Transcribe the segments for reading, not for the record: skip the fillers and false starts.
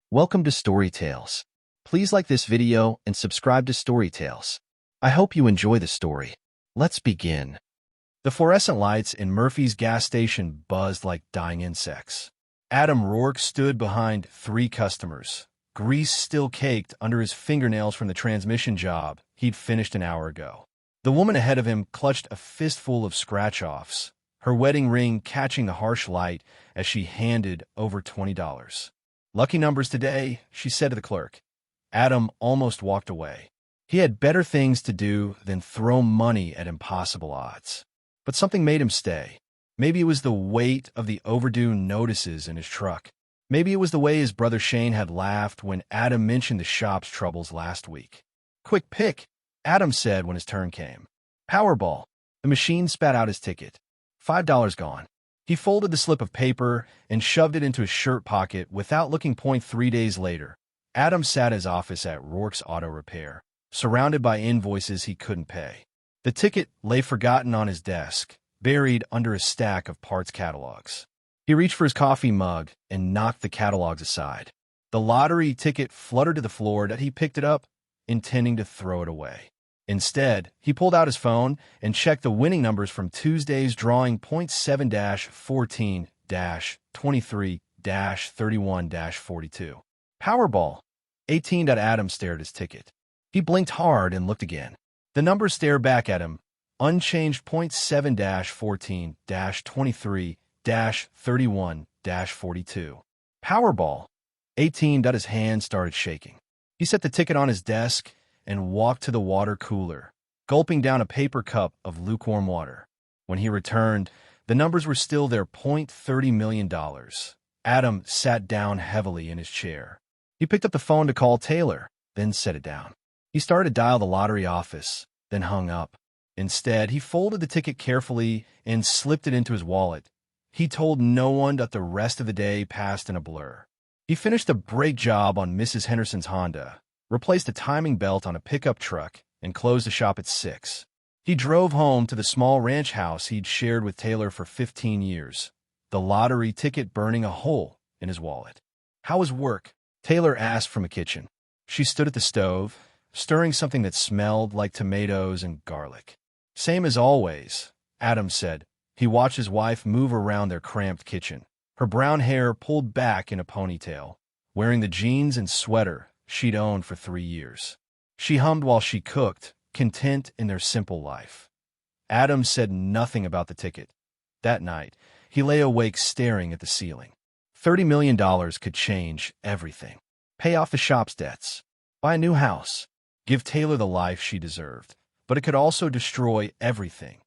Welcome to Story Tales. Please like this video and subscribe to Story Tales. I hope you enjoy the story. Let's begin. The fluorescent lights in Murphy's gas station buzzed like dying insects. Adam Rourke stood behind 3 customers, grease still caked under his fingernails from the transmission job he'd finished an hour ago. The woman ahead of him clutched a fistful of scratch-offs, her wedding ring catching the harsh light as she handed over $20. "Lucky numbers today," she said to the clerk. Adam almost walked away. He had better things to do than throw money at impossible odds. But something made him stay. Maybe it was the weight of the overdue notices in his truck. Maybe it was the way his brother Shane had laughed when Adam mentioned the shop's troubles last week. "Quick pick," Adam said when his turn came. "Powerball." The machine spat out his ticket. $5 gone. He folded the slip of paper and shoved it into his shirt pocket without looking. 3 days later, Adam sat in his office at Rourke's Auto Repair, surrounded by invoices he couldn't pay. The ticket lay forgotten on his desk, buried under a stack of parts catalogs. He reached for his coffee mug and knocked the catalogs aside. The lottery ticket fluttered to the floor that he picked it up, intending to throw it away. Instead, he pulled out his phone and checked the winning numbers from Tuesday's drawing. 7-14-23-31-42. Powerball. 18. Adam stared at his ticket. He blinked hard and looked again. The numbers stared back at him, unchanged. 7-14-23-31-42. Powerball. 18. His hand started shaking. He set the ticket on his desk and walked to the water cooler, gulping down a paper cup of lukewarm water. When he returned, the numbers were still there. $30 million. Adam sat down heavily in his chair. He picked up the phone to call Taylor, then set it down. He started to dial the lottery office, then hung up. Instead, he folded the ticket carefully and slipped it into his wallet. He told no one that the rest of the day passed in a blur. He finished a brake job on Mrs. Henderson's Honda, replaced a timing belt on a pickup truck, and closed the shop at 6. He drove home to the small ranch house he'd shared with Taylor for 15 years, the lottery ticket burning a hole in his wallet. "How was work?" Taylor asked from the kitchen. She stood at the stove, stirring something that smelled like tomatoes and garlic. "Same as always," Adam said. He watched his wife move around their cramped kitchen, her brown hair pulled back in a ponytail, wearing the jeans and sweater she'd owned for 3 years. She hummed while she cooked, content in their simple life. Adam said nothing about the ticket. That night, he lay awake staring at the ceiling. $30 million could change everything. Pay off the shop's debts, buy a new house, give Taylor the life she deserved. But it could also destroy everything.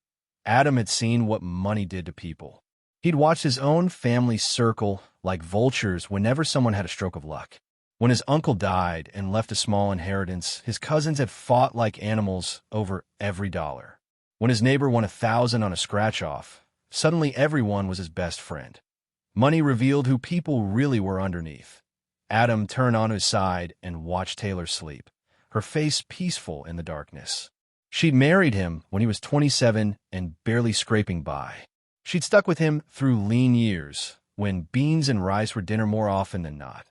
Adam had seen what money did to people. He'd watched his own family circle like vultures whenever someone had a stroke of luck. When his uncle died and left a small inheritance, his cousins had fought like animals over every dollar. When his neighbor won 1,000 on a scratch-off, suddenly everyone was his best friend. Money revealed who people really were underneath. Adam turned on his side and watched Taylor sleep, her face peaceful in the darkness. She'd married him when he was 27 and barely scraping by. She'd stuck with him through lean years, when beans and rice were dinner more often than not.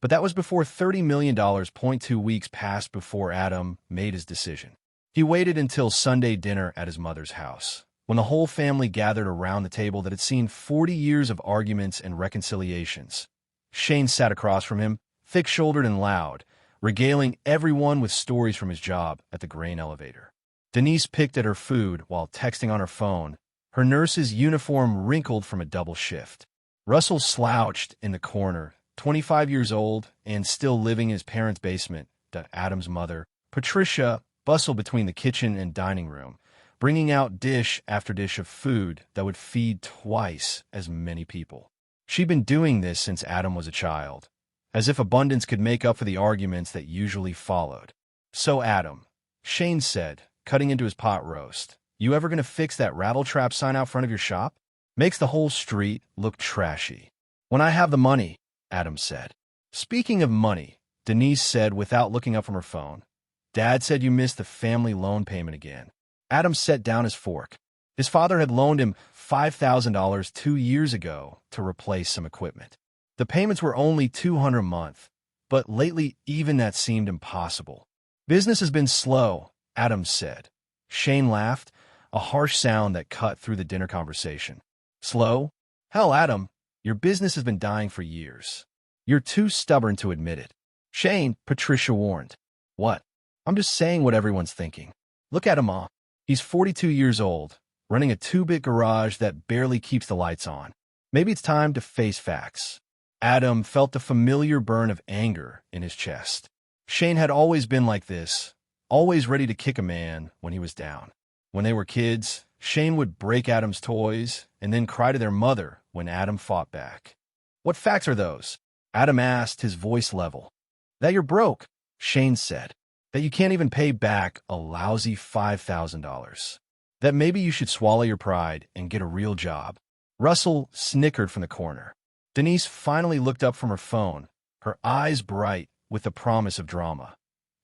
But that was before $30 million. 2 weeks passed before Adam made his decision. He waited until Sunday dinner at his mother's house, when the whole family gathered around the table that had seen 40 years of arguments and reconciliations. Shane sat across from him, thick-shouldered and loud, regaling everyone with stories from his job at the grain elevator. Denise picked at her food while texting on her phone, her nurse's uniform wrinkled from a double shift. Russell slouched in the corner, 25 years old and still living in his parents' basement. Adam's mother, Patricia, bustled between the kitchen and dining room, bringing out dish after dish of food that would feed twice as many people. She'd been doing this since Adam was a child, as if abundance could make up for the arguments that usually followed. "So, Adam," Shane said, cutting into his pot roast, "you ever gonna fix that rattle trap sign out front of your shop? Makes the whole street look trashy." "When I have the money," Adam said. "Speaking of money," Denise said without looking up from her phone, "Dad said you missed the family loan payment again." Adam set down his fork. His father had loaned him $5,000 2 years ago to replace some equipment. The payments were only $200 a month, but lately even that seemed impossible. Business has been slow, Adam said. Shane laughed, a harsh sound that cut through the dinner conversation. Slow? Hell, Adam, your business has been dying for years. You're too stubborn to admit it. Shane, Patricia warned. What? I'm just saying what everyone's thinking. Look at him all. He's 42 years old, running a two-bit garage that barely keeps the lights on. Maybe it's time to face facts. Adam felt the familiar burn of anger in his chest. Shane had always been like this, always ready to kick a man when he was down. When they were kids, Shane would break Adam's toys and then cry to their mother when Adam fought back. What facts are those? Adam asked, his voice level. That you're broke, Shane said. That you can't even pay back a lousy $5,000. That maybe you should swallow your pride and get a real job. Russell snickered from the corner. Denise finally looked up from her phone, her eyes bright with the promise of drama.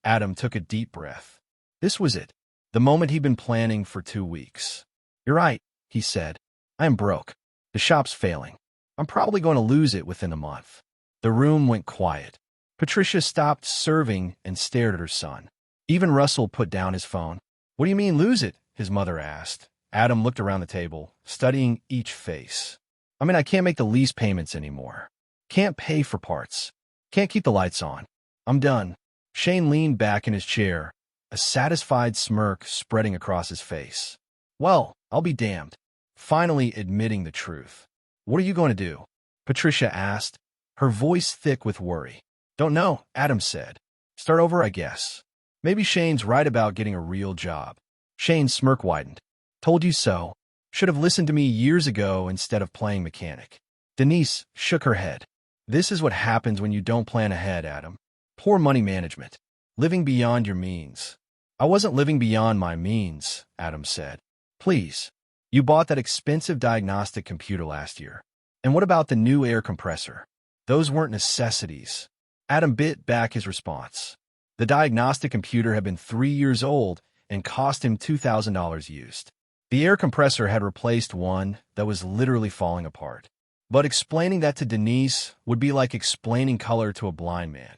Adam took a deep breath. This was it, the moment he'd been planning for 2 weeks. You're right, he said. I am broke. The shop's failing. I'm probably going to lose it within a month. The room went quiet. Patricia stopped serving and stared at her son. Even Russell put down his phone. What do you mean lose it? His mother asked. Adam looked around the table, studying each face. I mean, I can't make the lease payments anymore. Can't pay for parts. Can't keep the lights on. I'm done. Shane leaned back in his chair, a satisfied smirk spreading across his face. Well, I'll be damned. Finally admitting the truth. What are you going to do? Patricia asked, her voice thick with worry. Don't know, Adam said. Start over, I guess. Maybe Shane's right about getting a real job. Shane's smirk widened. Told you so. Should have listened to me years ago instead of playing mechanic. Denise shook her head. This is what happens when you don't plan ahead, Adam. Poor money management. Living beyond your means. I wasn't living beyond my means, Adam said. Please. You bought that expensive diagnostic computer last year. And what about the new air compressor? Those weren't necessities. Adam bit back his response. The diagnostic computer had been 3 years old and cost him $2,000 used. The air compressor had replaced one that was literally falling apart. But explaining that to Denise would be like explaining color to a blind man.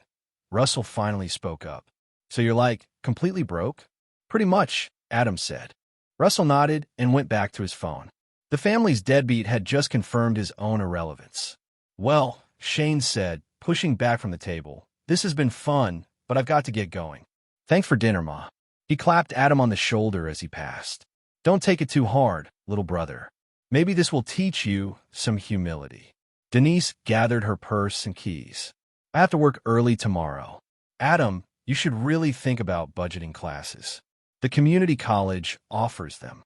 Russell finally spoke up. So you're like, completely broke? Pretty much, Adam said. Russell nodded and went back to his phone. The family's deadbeat had just confirmed his own irrelevance. Well, Shane said, pushing back from the table, this has been fun, but I've got to get going. Thanks for dinner, Ma. He clapped Adam on the shoulder as he passed. Don't take it too hard, little brother. Maybe this will teach you some humility. Denise gathered her purse and keys. I have to work early tomorrow. Adam, you should really think about budgeting classes. The community college offers them.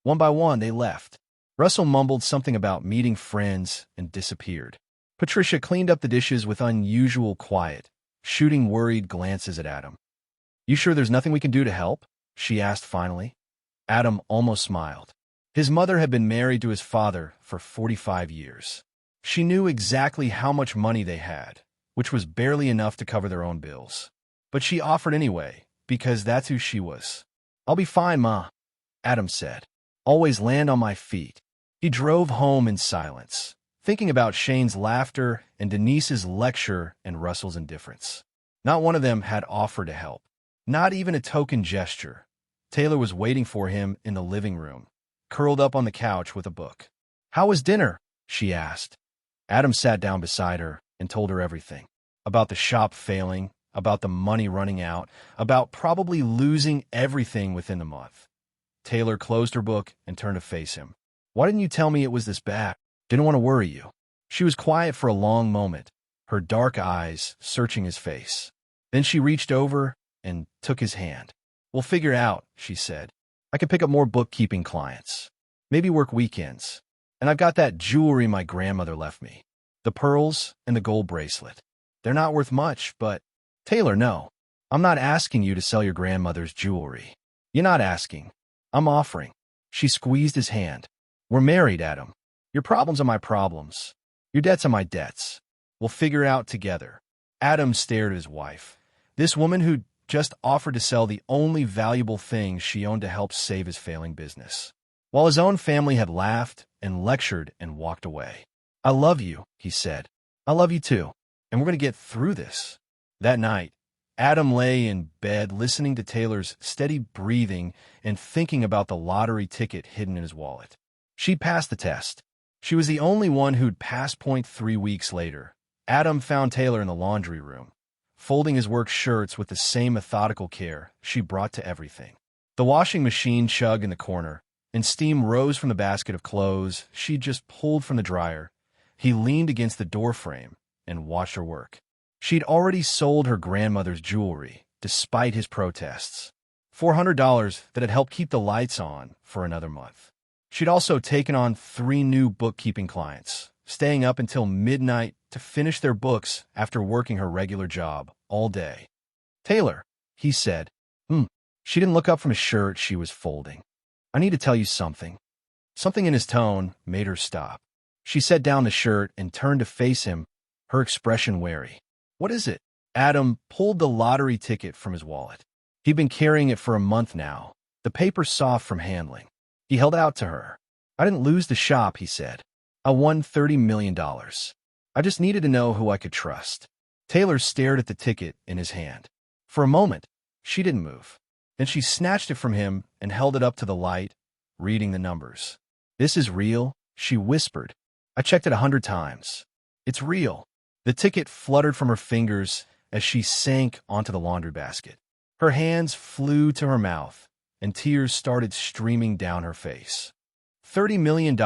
One by one, they left. Russell mumbled something about meeting friends and disappeared. Patricia cleaned up the dishes with unusual quiet, shooting worried glances at Adam. You sure there's nothing we can do to help? She asked finally. Adam almost smiled. His mother had been married to his father for 45 years. She knew exactly how much money they had, which was barely enough to cover their own bills. But she offered anyway, because that's who she was. I'll be fine, Ma, Adam said. Always land on my feet. He drove home in silence, thinking about Shane's laughter and Denise's lecture and Russell's indifference. Not one of them had offered to help. Not even a token gesture. Taylor was waiting for him in the living room, curled up on the couch with a book. How was dinner? She asked. Adam sat down beside her and told her everything. About the shop failing, about the money running out, about probably losing everything within the month. Taylor closed her book and turned to face him. Why didn't you tell me it was this bad? Didn't want to worry you. She was quiet for a long moment, her dark eyes searching his face. Then she reached over and took his hand. We'll figure it out, she said. I can pick up more bookkeeping clients. Maybe work weekends. And I've got that jewelry my grandmother left me. The pearls and the gold bracelet. They're not worth much, but... Taylor, no. I'm not asking you to sell your grandmother's jewelry. You're not asking. I'm offering. She squeezed his hand. We're married, Adam. Your problems are my problems. Your debts are my debts. We'll figure it out together. Adam stared at his wife. This woman who just offered to sell the only valuable thing she owned to help save his failing business. While his own family had laughed and lectured and walked away. I love you, he said. I love you too. And we're going to get through this. That night, Adam lay in bed listening to Taylor's steady breathing and thinking about the lottery ticket hidden in his wallet. She passed the test. She was the only one who'd passed point 3 weeks later. Adam found Taylor in the laundry room, folding his work shirts with the same methodical care she brought to everything. The washing machine chugged in the corner, and steam rose from the basket of clothes she'd just pulled from the dryer. He leaned against the doorframe and watched her work. She'd already sold her grandmother's jewelry, despite his protests. $400 that had helped keep the lights on for another month. She'd also taken on 3 new bookkeeping clients, staying up until midnight to finish their books after working her regular job all day. "Taylor," he said. She didn't look up from a shirt she was folding. "I need to tell you something." Something in his tone made her stop. She set down the shirt and turned to face him, her expression wary. "What is it?" Adam pulled the lottery ticket from his wallet. He'd been carrying it for a month now, the paper soft from handling. He held it out to her. "I didn't lose the shop," he said. "I won $30 million. I just needed to know who I could trust." Taylor stared at the ticket in his hand. For a moment, she didn't move. Then she snatched it from him and held it up to the light, reading the numbers. "This is real," she whispered. "I checked it 100 times. It's real." The ticket fluttered from her fingers as she sank onto the laundry basket. Her hands flew to her mouth, and tears started streaming down her face. $30 million,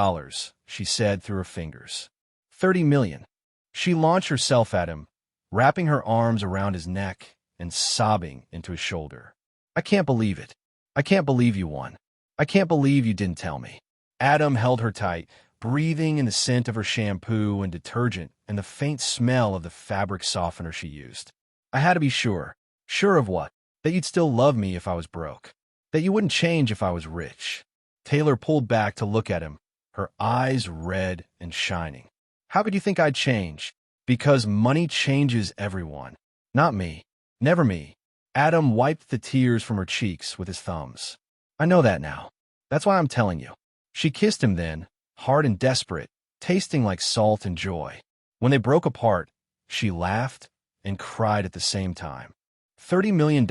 she said through her fingers. 30 million. She launched herself at him, wrapping her arms around his neck and sobbing into his shoulder. "I can't believe it. I can't believe you won. I can't believe you didn't tell me." Adam held her tight, breathing in the scent of her shampoo and detergent and the faint smell of the fabric softener she used. "I had to be sure." "Sure of what?" "That you'd still love me if I was broke. That you wouldn't change if I was rich." Taylor pulled back to look at him, her eyes red and shining. "How could you think I'd change?" "Because money changes everyone. Not me. Never me." Adam wiped the tears from her cheeks with his thumbs. "I know that now. That's why I'm telling you." She kissed him then, hard and desperate, tasting like salt and joy. When they broke apart, she laughed and cried at the same time. $30 million,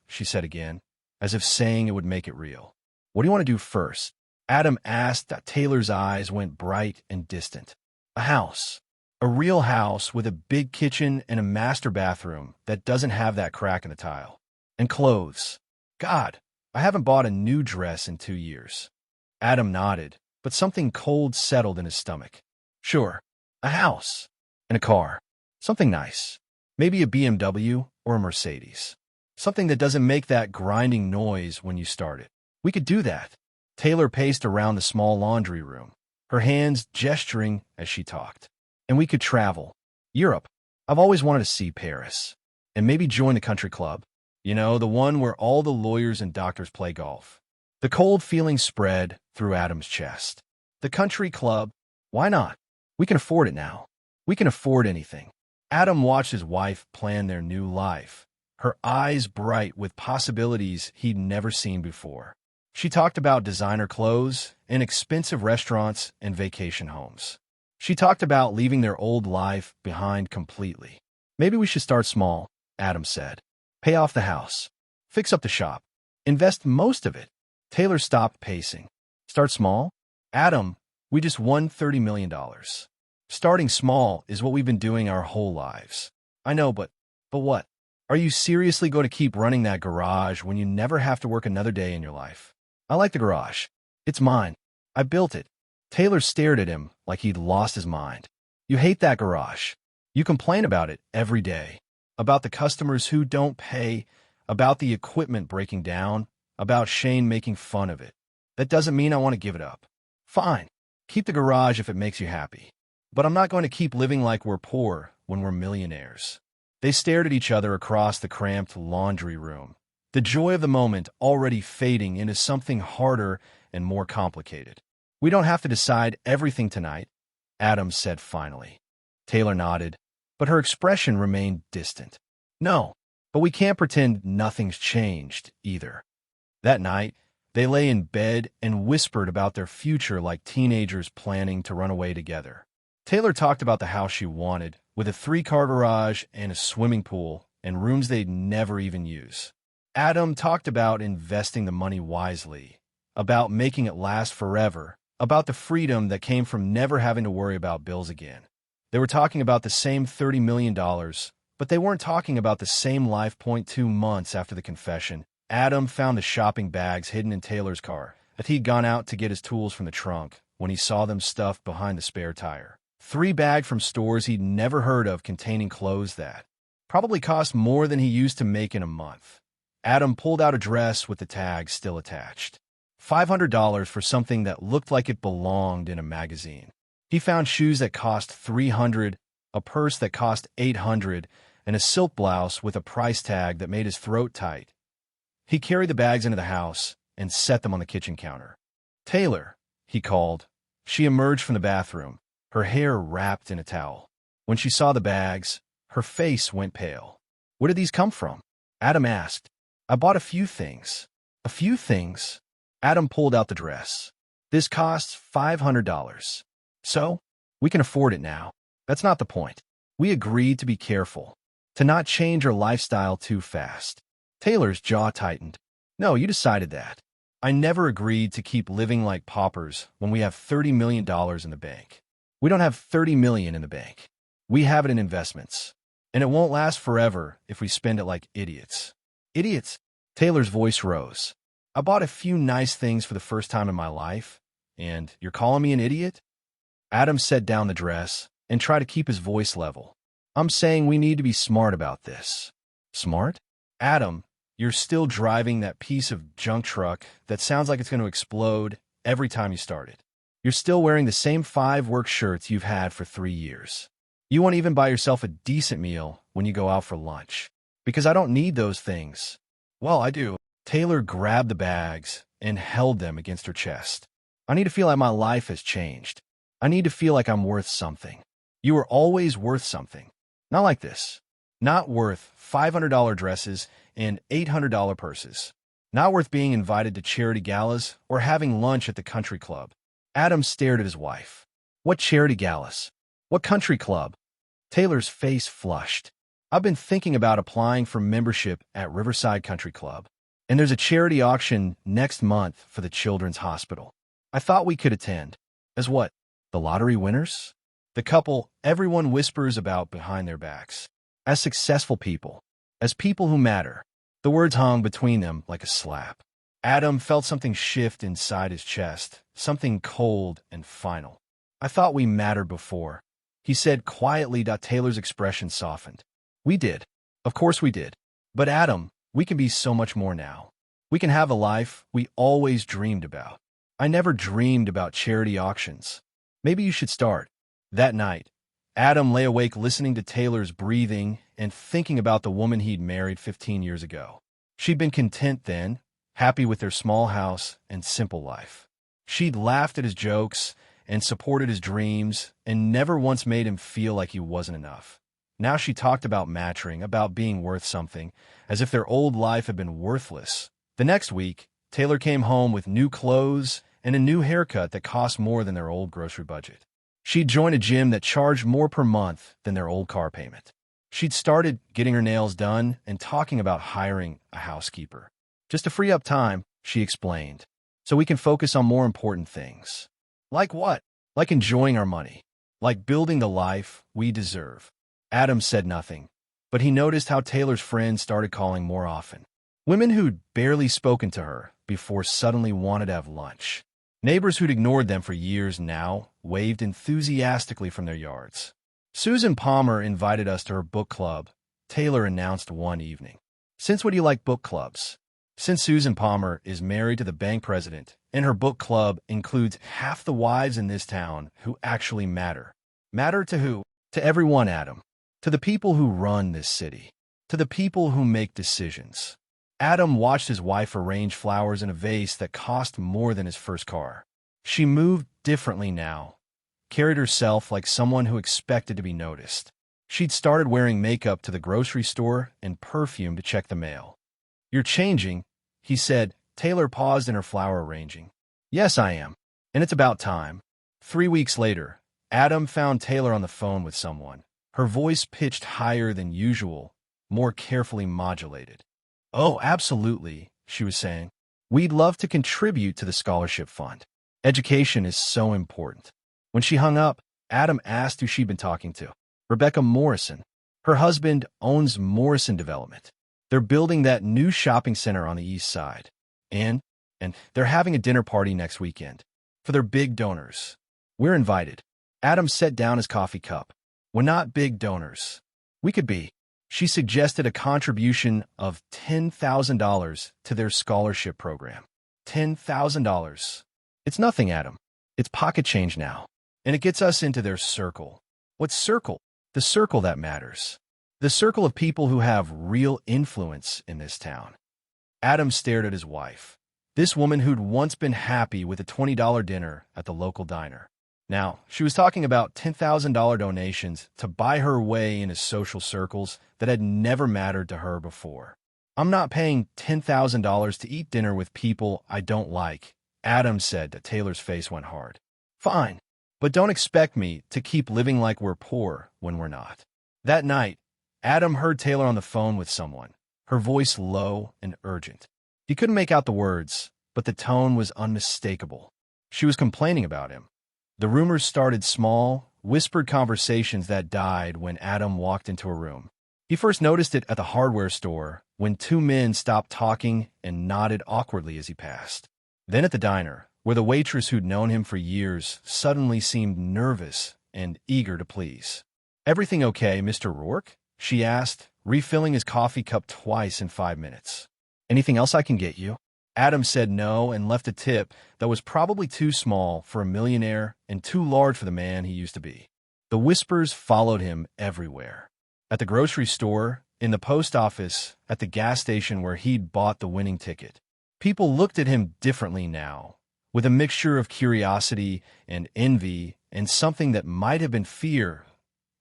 she said again, as if saying it would make it real. "What do you want to do first?" Adam asked. Taylor's eyes went bright and distant. "A house. A real house with a big kitchen and a master bathroom that doesn't have that crack in the tile. And clothes. God, I haven't bought a new dress in 2 years." Adam nodded, but something cold settled in his stomach. "Sure. A house. And a car. Something nice. Maybe a BMW or a Mercedes. Something that doesn't make that grinding noise when you start it. We could do that." Taylor paced around the small laundry room, her hands gesturing as she talked. "And we could travel. Europe. I've always wanted to see Paris. And maybe join the country club. You know, the one where all the lawyers and doctors play golf." The cold feeling spread through Adam's chest. The country club? Why not? We can afford it now. We can afford anything. Adam watched his wife plan their new life, her eyes bright with possibilities he'd never seen before. She talked about designer clothes and expensive restaurants and vacation homes. She talked about leaving their old life behind completely. "Maybe we should start small," Adam said. "Pay off the house. Fix up the shop. Invest most of it." Taylor stopped pacing. "Start small?" "Adam, we just won $30 million. Starting small is what we've been doing our whole lives." "I know, but what? Are you seriously going to keep running that garage when you never have to work another day in your life?" "I like the garage. It's mine. I built it." Taylor stared at him like he'd lost his mind. "You hate that garage. You complain about it every day. About the customers who don't pay, about the equipment breaking down, about Shane making fun of it. That doesn't mean I want to give it up. Fine. Keep the garage if it makes you happy. But I'm not going to keep living like we're poor when we're millionaires." They stared at each other across the cramped laundry room, the joy of the moment already fading into something harder and more complicated. "We don't have to decide everything tonight," Adam said finally. Taylor nodded, but her expression remained distant. "No, but we can't pretend nothing's changed, either." That night, they lay in bed and whispered about their future like teenagers planning to run away together. Taylor talked about the house she wanted, with a 3-car garage and a swimming pool and rooms they'd never even use. Adam talked about investing the money wisely, about making it last forever, about the freedom that came from never having to worry about bills again. They were talking about the same $30 million, but they weren't talking about the same life. 2 months after the confession, Adam found the shopping bags hidden in Taylor's car that he'd gone out to get his tools from the trunk when he saw them stuffed behind the spare tire. 3 bags from stores he'd never heard of containing clothes that probably cost more than he used to make in a month. Adam pulled out a dress with the tag still attached. $500 for something that looked like it belonged in a magazine. He found shoes that cost $300, a purse that cost $800, and a silk blouse with a price tag that made his throat tight. He carried the bags into the house and set them on the kitchen counter. "Taylor," he called. She emerged from the bathroom, her hair wrapped in a towel. When she saw the bags, her face went pale. "Where did these come from?" Adam asked. "I bought a few things." "A few things?" Adam pulled out the dress. "This costs $500. So, we can afford it now. That's not the point. We agreed to be careful, to not change our lifestyle too fast." Taylor's jaw tightened. "No, you decided that. I never agreed to keep living like paupers when we have $30 million in the bank. We don't have $30 million in the bank. We have it in investments. And it won't last forever if we spend it like idiots." "Idiots?" Taylor's voice rose. "I bought a few nice things for the first time in my life, and you're calling me an idiot?" Adam set down the dress and tried to keep his voice level. "I'm saying we need to be smart about this." "Smart?" "Adam, you're still driving that piece of junk truck that sounds like it's going to explode every time you start it. You're still wearing the same 5 work shirts you've had for 3 years. You won't even buy yourself a decent meal when you go out for lunch. Because I don't need those things." "Well, I do." Taylor grabbed the bags and held them against her chest. "I need to feel like my life has changed. I need to feel like I'm worth something." "You were always worth something. Not like this. Not worth $500 dresses and $800 purses. Not worth being invited to charity galas or having lunch at the country club." Adam stared at his wife. "What charity galas? What country club?" Taylor's face flushed. "I've been thinking about applying for membership at Riverside Country Club. And there's a charity auction next month for the Children's Hospital. I thought we could attend." "As what? The lottery winners?" "The couple everyone whispers about behind their backs. As successful people. As people who matter." The words hung between them like a slap. Adam felt something shift inside his chest, something cold and final. "I thought we mattered before," he said quietly. Taylor's expression softened. "We did. Of course we did. But Adam, we can be so much more now. We can have a life we always dreamed about. I never dreamed about charity auctions. Maybe you should start." That night, Adam lay awake listening to Taylor's breathing and thinking about the woman he'd married 15 years ago. She'd been content then, happy with their small house and simple life. She'd laughed at his jokes and supported his dreams and never once made him feel like he wasn't enough. Now she talked about matching, about being worth something, as if their old life had been worthless. The next week, Taylor came home with new clothes and a new haircut that cost more than their old grocery budget. She'd joined a gym that charged more per month than their old car payment. She'd started getting her nails done and talking about hiring a housekeeper. "Just to free up time," she explained, "so we can focus on more important things." "Like what?" "Like enjoying our money. Like building the life we deserve." Adam said nothing, but he noticed how Taylor's friends started calling more often. Women who'd barely spoken to her before suddenly wanted to have lunch. Neighbors who'd ignored them for years now waved enthusiastically from their yards. "Susan Palmer invited us to her book club," Taylor announced one evening. "Since when do you like book clubs?" "Since Susan Palmer is married to the bank president, and her book club includes half the wives in this town who actually matter." "Matter to who?" "To everyone, Adam. To the people who run this city. To the people who make decisions." Adam watched his wife arrange flowers in a vase that cost more than his first car. She moved differently now, carried herself like someone who expected to be noticed. She'd started wearing makeup to the grocery store and perfume to check the mail. "You're changing," he said. Taylor paused in her flower arranging. "Yes, I am. And it's about time." 3 weeks later, Adam found Taylor on the phone with someone, her voice pitched higher than usual, more carefully modulated. "Oh, absolutely," she was saying. "We'd love to contribute to the scholarship fund. Education is so important." When she hung up, Adam asked who she'd been talking to. Rebecca Morrison. Her husband owns Morrison Development. They're building that new shopping center on the east side. And they're having a dinner party next weekend for their big donors. We're invited. Adam set down his coffee cup. "We're not big donors. We could be." She suggested a contribution of $10,000 to their scholarship program. $10,000. It's nothing, Adam. It's pocket change now. And it gets us into their circle. What circle? The circle that matters. The circle of people who have real influence in this town. Adam stared at his wife. This woman who'd once been happy with a $20 dinner at the local diner. Now, she was talking about $10,000 donations to buy her way into social circles that had never mattered to her before. "I'm not paying $10,000 to eat dinner with people I don't like," Adam said that Taylor's face went hard. "Fine, but don't expect me to keep living like we're poor when we're not." That night, Adam heard Taylor on the phone with someone, her voice low and urgent. He couldn't make out the words, but the tone was unmistakable. She was complaining about him. The rumors started small, whispered conversations that died when Adam walked into a room. He first noticed it at the hardware store when two men stopped talking and nodded awkwardly as he passed. Then at the diner, where the waitress who'd known him for years suddenly seemed nervous and eager to please. "Everything okay, Mr. Rourke?" she asked, refilling his coffee cup twice in 5 minutes. "Anything else I can get you?" Adam said no and left a tip that was probably too small for a millionaire and too large for the man he used to be. The whispers followed him everywhere. At the grocery store, in the post office, at the gas station where he'd bought the winning ticket. People looked at him differently now, with a mixture of curiosity and envy and something that might have been fear.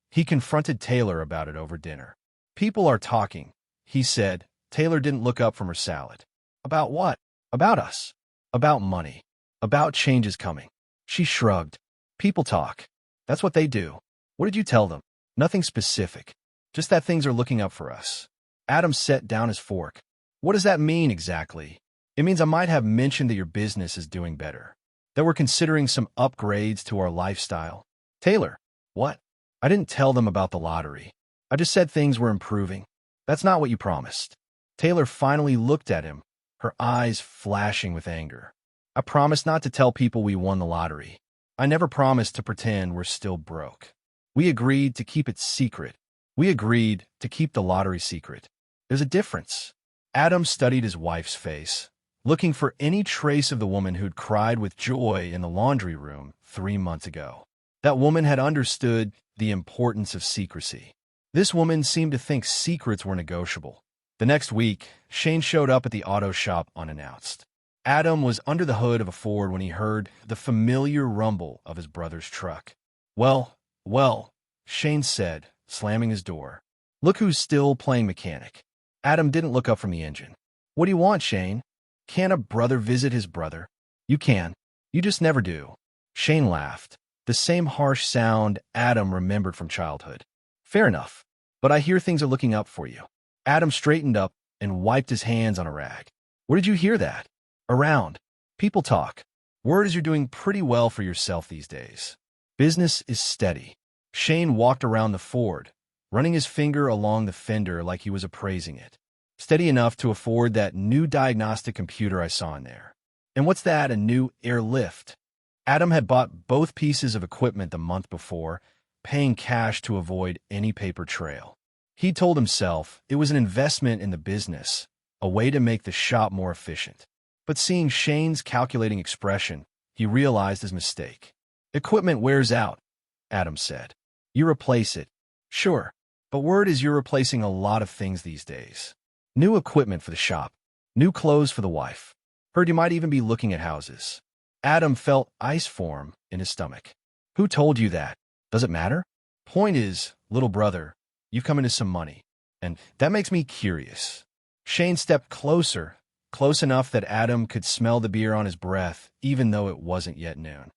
He confronted Taylor about it over dinner. "People are talking," he said. Taylor didn't look up from her salad. "About what?" "About us. About money. About changes coming." She shrugged. "People talk. That's what they do." "What did you tell them?" "Nothing specific. Just that things are looking up for us." Adam set down his fork. "What does that mean exactly?" "It means I might have mentioned that your business is doing better. That we're considering some upgrades to our lifestyle." "Taylor." "What?" "I didn't tell them about the lottery. I just said things were improving." "That's not what you promised." Taylor finally looked at him, her eyes flashing with anger. "I promised not to tell people we won the lottery. I never promised to pretend we're still broke. We agreed to keep it secret. We agreed to keep the lottery secret. There's a difference." Adam studied his wife's face, looking for any trace of the woman who'd cried with joy in the laundry room 3 months ago. That woman had understood the importance of secrecy. This woman seemed to think secrets were negotiable. The next week, Shane showed up at the auto shop unannounced. Adam was under the hood of a Ford when he heard the familiar rumble of his brother's truck. Well, Shane said, slamming his door. "Look who's still playing mechanic." Adam didn't look up from the engine. "What do you want, Shane?" "Can't a brother visit his brother?" "You can. You just never do." Shane laughed, the same harsh sound Adam remembered from childhood. "Fair enough, but I hear things are looking up for you." Adam straightened up and wiped his hands on a rag. "Where did you hear that?" "Around. People talk. Word is you're doing pretty well for yourself these days. Business is steady." Shane walked around the Ford, running his finger along the fender like he was appraising it. "Steady enough to afford that new diagnostic computer I saw in there." "And what's that, a new airlift?" Adam had bought both pieces of equipment the month before, paying cash to avoid any paper trail. He told himself it was an investment in the business, a way to make the shop more efficient. But seeing Shane's calculating expression, he realized his mistake. "Equipment wears out," Adam said. "You replace it." "Sure, but word is you're replacing a lot of things these days. New equipment for the shop, new clothes for the wife. Heard you might even be looking at houses." Adam felt ice form in his stomach. "Who told you that? Does it matter? Point is, little brother, you've come into some money, and that makes me curious." Shane stepped closer, close enough that Adam could smell the beer on his breath, even though it wasn't yet noon.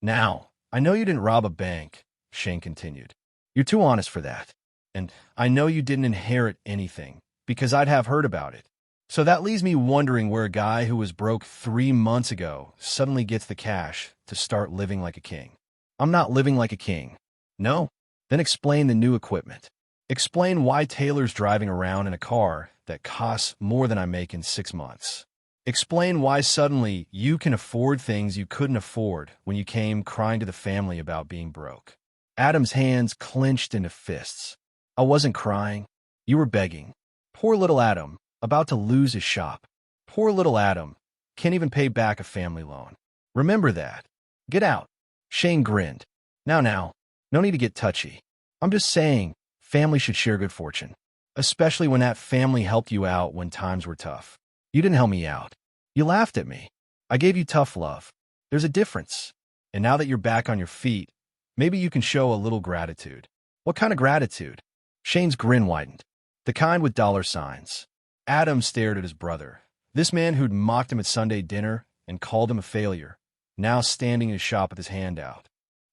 "Now, I know you didn't rob a bank," Shane continued. "You're too honest for that. And I know you didn't inherit anything, because I'd have heard about it. So that leaves me wondering where a guy who was broke 3 months ago suddenly gets the cash to start living like a king. I'm not living like a king. No? Then explain the new equipment. Explain why Taylor's driving around in a car that costs more than I make in 6 months. Explain why suddenly you can afford things you couldn't afford when you came crying to the family about being broke. Adam's hands clenched into fists. I wasn't crying. You were begging. Poor little Adam, about to lose his shop. Poor little Adam, can't even pay back a family loan. Remember that. Get out. Shane grinned. Now, no need to get touchy. I'm just saying, family should share good fortune. Especially when that family helped you out when times were tough. You didn't help me out. You laughed at me. I gave you tough love. There's a difference. And now that you're back on your feet, maybe you can show a little gratitude. What kind of gratitude? Shane's grin widened. The kind with dollar signs. Adam stared at his brother. This man who'd mocked him at Sunday dinner and called him a failure, now standing in his shop with his hand out.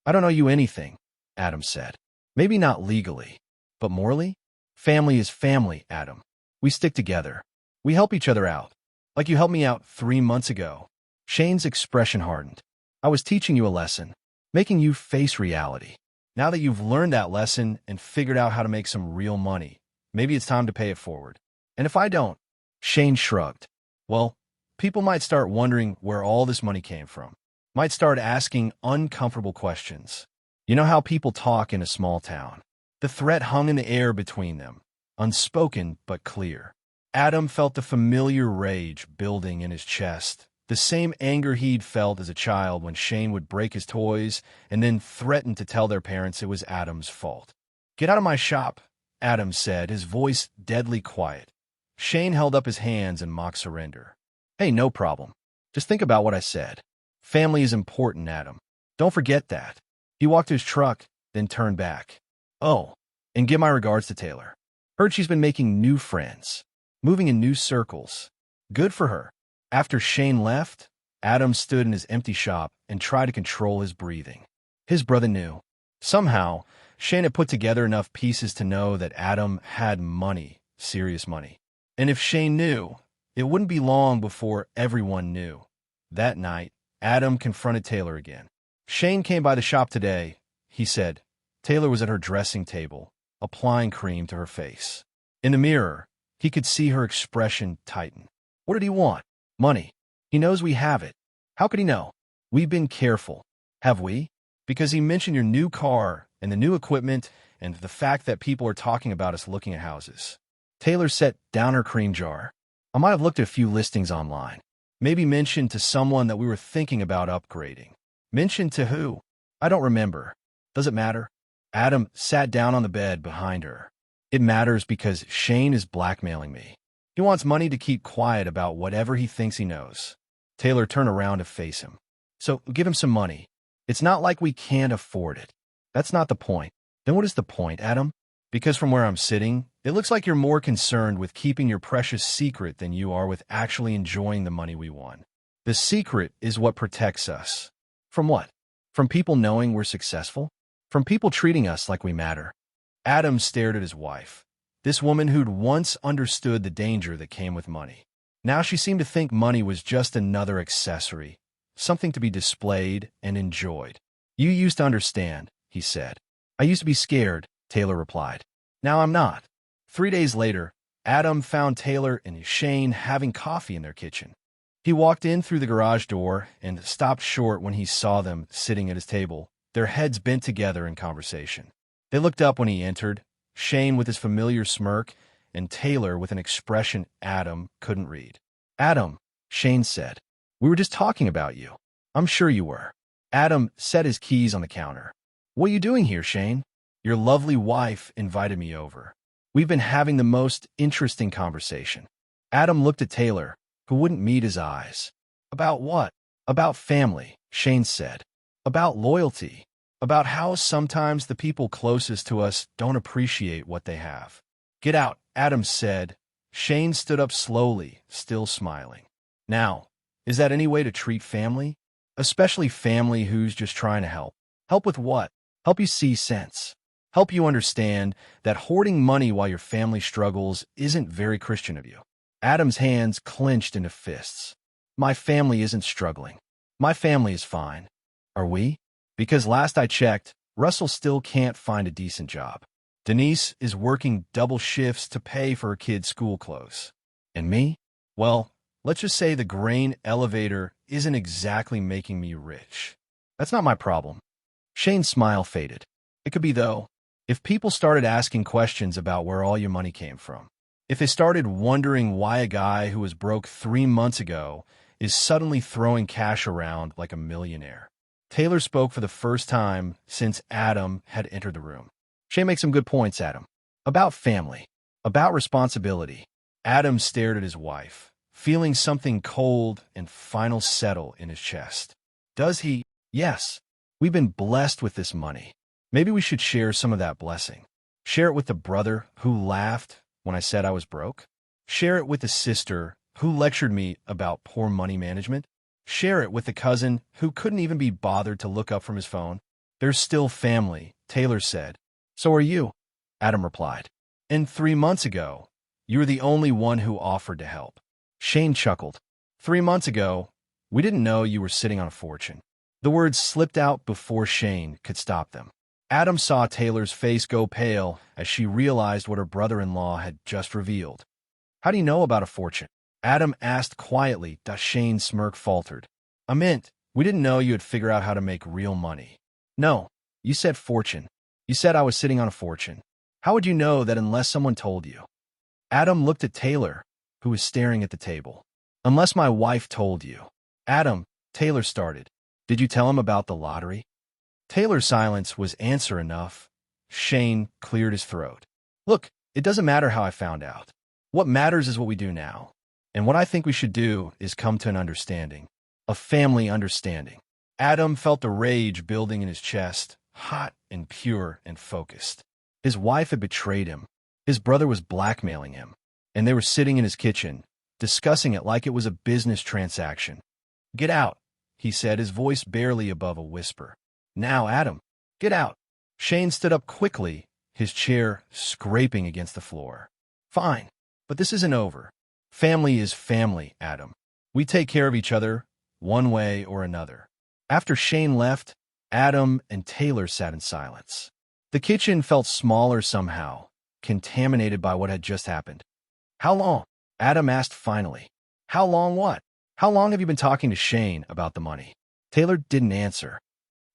I don't owe you anything, Adam said. Maybe not legally, but morally? Family is family, Adam. We stick together. We help each other out. Like you helped me out 3 months ago. Shane's expression hardened. I was teaching you a lesson, making you face reality. Now that you've learned that lesson and figured out how to make some real money, maybe it's time to pay it forward. And if I don't, Shane shrugged. Well, people might start wondering where all this money came from. Might start asking uncomfortable questions. You know how people talk in a small town. The threat hung in the air between them, unspoken but clear. Adam felt the familiar rage building in his chest, the same anger he'd felt as a child when Shane would break his toys and then threaten to tell their parents it was Adam's fault. Get out of my shop, Adam said, his voice deadly quiet. Shane held up his hands in mock surrender. Hey, no problem. Just think about what I said. Family is important, Adam. Don't forget that. He walked to his truck, then turned back. Oh, and give my regards to Taylor. Heard she's been making new friends, moving in new circles. Good for her. After Shane left, Adam stood in his empty shop and tried to control his breathing. His brother knew. Somehow, Shane had put together enough pieces to know that Adam had money, serious money. And if Shane knew, it wouldn't be long before everyone knew. That night, Adam confronted Taylor again. Shane came by the shop today, he said. Taylor was at her dressing table, applying cream to her face. In the mirror, he could see her expression tighten. What did he want? Money. He knows we have it. How could he know? We've been careful. Have we? Because he mentioned your new car and the new equipment and the fact that people are talking about us looking at houses. Taylor set down her cream jar. I might have looked at a few listings online. Maybe mentioned to someone that we were thinking about upgrading. Mentioned to who? I don't remember. Does it matter? Adam sat down on the bed behind her. It matters because Shane is blackmailing me. He wants money to keep quiet about whatever he thinks he knows. Taylor turned around to face him. So give him some money. It's not like we can't afford it. That's not the point. Then what is the point, Adam? Because from where I'm sitting, it looks like you're more concerned with keeping your precious secret than you are with actually enjoying the money we won. The secret is what protects us. From what? From people knowing we're successful? From people treating us like we matter? Adam stared at his wife, this woman who'd once understood the danger that came with money. Now she seemed to think money was just another accessory, something to be displayed and enjoyed. You used to understand, he said. I used to be scared, Taylor replied. Now I'm not. 3 days later, Adam found Taylor and Shane having coffee in their kitchen. He walked in through the garage door and stopped short when he saw them sitting at his table, their heads bent together in conversation. They looked up when he entered, Shane with his familiar smirk, and Taylor with an expression Adam couldn't read. Adam, Shane said, we were just talking about you. I'm sure you were. Adam set his keys on the counter. What are you doing here, Shane? Your lovely wife invited me over. We've been having the most interesting conversation. Adam looked at Taylor, who wouldn't meet his eyes. About what? About family, Shane said. About loyalty. About how sometimes the people closest to us don't appreciate what they have. Get out, Adam said. Shane stood up slowly, still smiling. Now, is that any way to treat family? Especially family who's just trying to help. Help with what? Help you see sense. help you understand that hoarding money while your family struggles isn't very Christian of you. Adam's hands clenched into fists. My family isn't struggling. My family is fine. Are we? Because last I checked, Russell still can't find a decent job. Denise is working double shifts to pay for her kids' school clothes. And me? Well, let's just say the grain elevator isn't exactly making me rich. That's not my problem. Shane's smile faded. It could be, though, if people started asking questions about where all your money came from. If they started wondering why a guy who was broke 3 months ago is suddenly throwing cash around like a millionaire. Taylor spoke for the first time since Adam had entered the room. Shane makes some good points, Adam. About family. About responsibility. Adam stared at his wife, feeling something cold and final settle in his chest. Does he? Yes. We've been blessed with this money. Maybe we should share some of that blessing. Share it with the brother who laughed when I said I was broke. Share it with the sister who lectured me about poor money management. Share it with the cousin who couldn't even be bothered to look up from his phone. There's still family, Taylor said. So are you, Adam replied. And 3 months ago, you were the only one who offered to help. Shane chuckled. 3 months ago, we didn't know you were sitting on a fortune. The words slipped out before Shane could stop them. Adam saw Taylor's face go pale as she realized what her brother-in-law had just revealed. How do you know about a fortune? Adam asked quietly. Shane's smirk faltered. I meant, we didn't know you had figured out how to make real money. No, you said fortune. You said I was sitting on a fortune. How would you know that unless someone told you? Adam looked at Taylor, who was staring at the table. Unless my wife told you. Adam, Taylor started. Did you tell him about the lottery? Taylor's silence was answer enough. Shane cleared his throat. Look, it doesn't matter how I found out. What matters is what we do now. And what I think we should do is come to an understanding. A family understanding. Adam felt the rage building in his chest, hot and pure and focused. His wife had betrayed him. His brother was blackmailing him. And they were sitting in his kitchen, discussing it like it was a business transaction. Get out, he said, his voice barely above a whisper. Now, Adam, get out. Shane stood up quickly, his chair scraping against the floor. Fine, but this isn't over. Family is family, Adam. We take care of each other, one way or another. After Shane left, Adam and Taylor sat in silence. The kitchen felt smaller somehow, contaminated by what had just happened. How long? Adam asked finally. How long what? How long have you been talking to Shane about the money? Taylor didn't answer.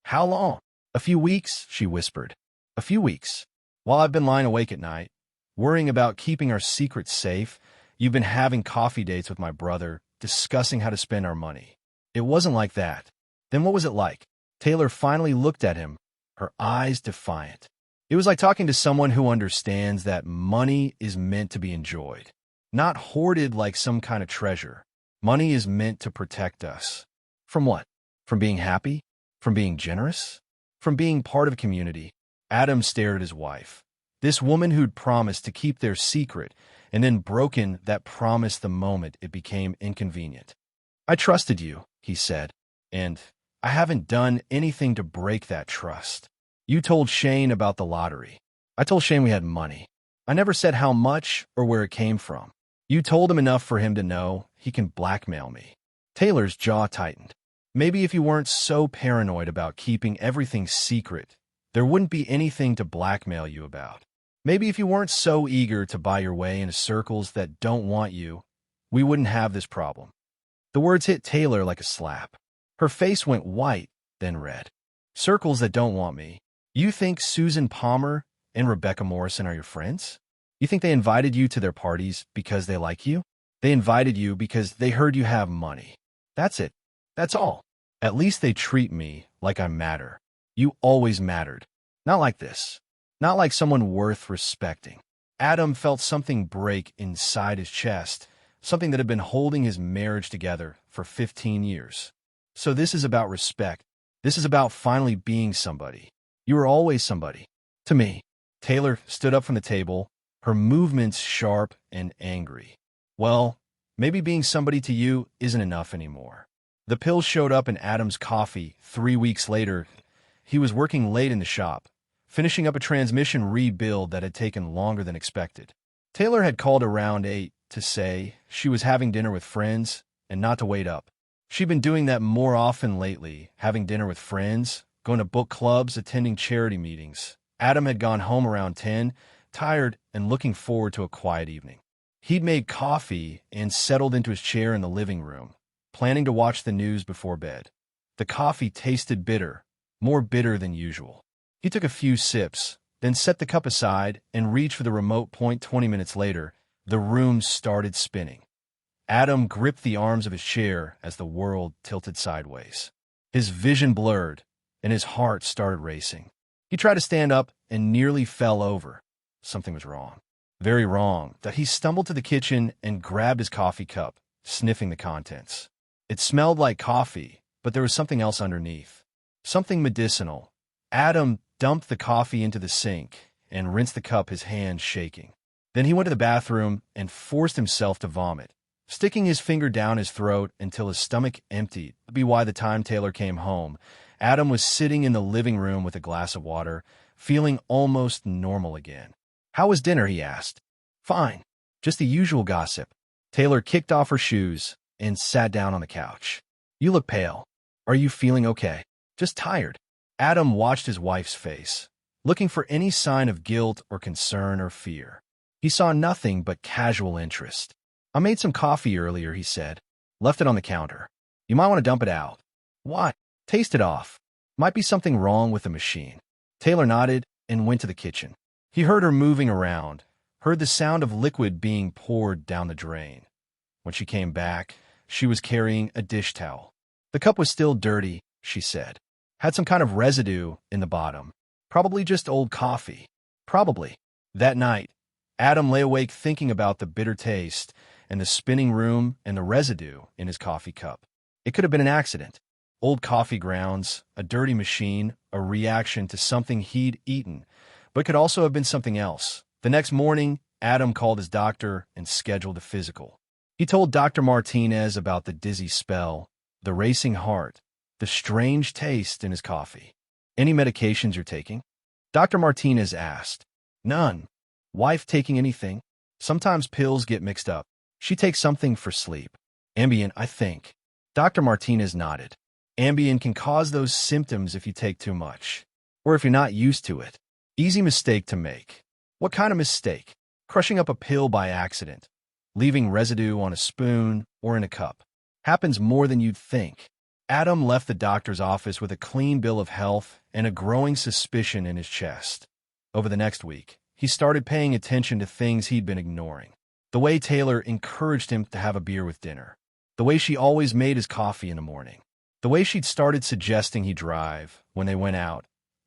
How long? A few weeks, she whispered. A few weeks. While I've been lying awake at night, worrying about keeping our secret safe, you've been having coffee dates with my brother, discussing how to spend our money. It wasn't like that. Then what was it like? Taylor finally looked at him, her eyes defiant. It was like talking to someone who understands that money is meant to be enjoyed, not hoarded like some kind of treasure. Money is meant to protect us. From what? From being happy? From being generous? From being part of a community? Adam stared at his wife. This woman who'd promised to keep their secret and then broken that promise the moment it became inconvenient. I trusted you, he said, and I haven't done anything to break that trust. You told Shane about the lottery. I told Shane we had money. I never said how much or where it came from. You told him enough for him to know he can blackmail me. Taylor's jaw tightened. Maybe if you weren't so paranoid about keeping everything secret, there wouldn't be anything to blackmail you about. Maybe if you weren't so eager to buy your way into circles that don't want you, we wouldn't have this problem. The words hit Taylor like a slap. Her face went white, then red. Circles that don't want me. You think Susan Palmer and Rebecca Morrison are your friends? You think they invited you to their parties because they like you? They invited you because they heard you have money. That's it. That's all. At least they treat me like I matter. You always mattered. Not like this. Not like someone worth respecting. Adam felt something break inside his chest, something that had been holding his marriage together for 15 years. So this is about respect. This is about finally being somebody. You were always somebody. To me. Taylor stood up from the table, her movements sharp and angry. Well, maybe being somebody to you isn't enough anymore. The pills showed up in Adam's coffee 3 weeks later. He was working late in the shop, finishing up a transmission rebuild that had taken longer than expected. Taylor had called around 8 to say she was having dinner with friends and not to wait up. She'd been doing that more often lately, having dinner with friends, going to book clubs, attending charity meetings. Adam had gone home around 10, tired and looking forward to a quiet evening. He'd made coffee and settled into his chair in the living room, planning to watch the news before bed. The coffee tasted bitter, more bitter than usual. He took a few sips, then set the cup aside and reached for the remote. 20 minutes later, the room started spinning. Adam gripped the arms of his chair as the world tilted sideways. His vision blurred, and his heart started racing. He tried to stand up and nearly fell over. Something was wrong. Very wrong, that he stumbled to the kitchen and grabbed his coffee cup, sniffing the contents. It smelled like coffee, but there was something else underneath. Something medicinal. Adam dumped the coffee into the sink and rinsed the cup, his hands shaking. Then he went to the bathroom and forced himself to vomit, sticking his finger down his throat until his stomach emptied. By the time Taylor came home, Adam was sitting in the living room with a glass of water, feeling almost normal again. "How was dinner?" he asked. "Fine. Just the usual gossip." Taylor kicked off her shoes and sat down on the couch. "You look pale. Are you feeling okay?" "Just tired." Adam watched his wife's face, looking for any sign of guilt or concern or fear. He saw nothing but casual interest. "I made some coffee earlier," he said. "Left it on the counter. You might want to dump it out." "Why?" "Taste it off. Might be something wrong with the machine." Taylor nodded and went to the kitchen. He heard her moving around, heard the sound of liquid being poured down the drain. When she came back, she was carrying a dish towel. "The cup was still dirty," she said. "Had some kind of residue in the bottom. Probably just old coffee." "Probably." That night, Adam lay awake thinking about the bitter taste and the spinning room and the residue in his coffee cup. It could have been an accident. Old coffee grounds, a dirty machine, a reaction to something he'd eaten, but it could also have been something else. The next morning, Adam called his doctor and scheduled a physical. He told Dr. Martinez about the dizzy spell, the racing heart, the strange taste in his coffee. "Any medications you're taking?" Dr. Martinez asked. "None." "Wife taking anything?" "Sometimes pills get mixed up. She takes something for sleep." "Ambien, I think." Dr. Martinez nodded. "Ambien can cause those symptoms if you take too much, or if you're not used to it. Easy mistake to make." "What kind of mistake?" "Crushing up a pill by accident. Leaving residue on a spoon or in a cup. Happens more than you'd think." Adam left the doctor's office with a clean bill of health and a growing suspicion in his chest. Over the next week, he started paying attention to things he'd been ignoring. The way Taylor encouraged him to have a beer with dinner. The way she always made his coffee in the morning. The way she'd started suggesting he drive when they went out,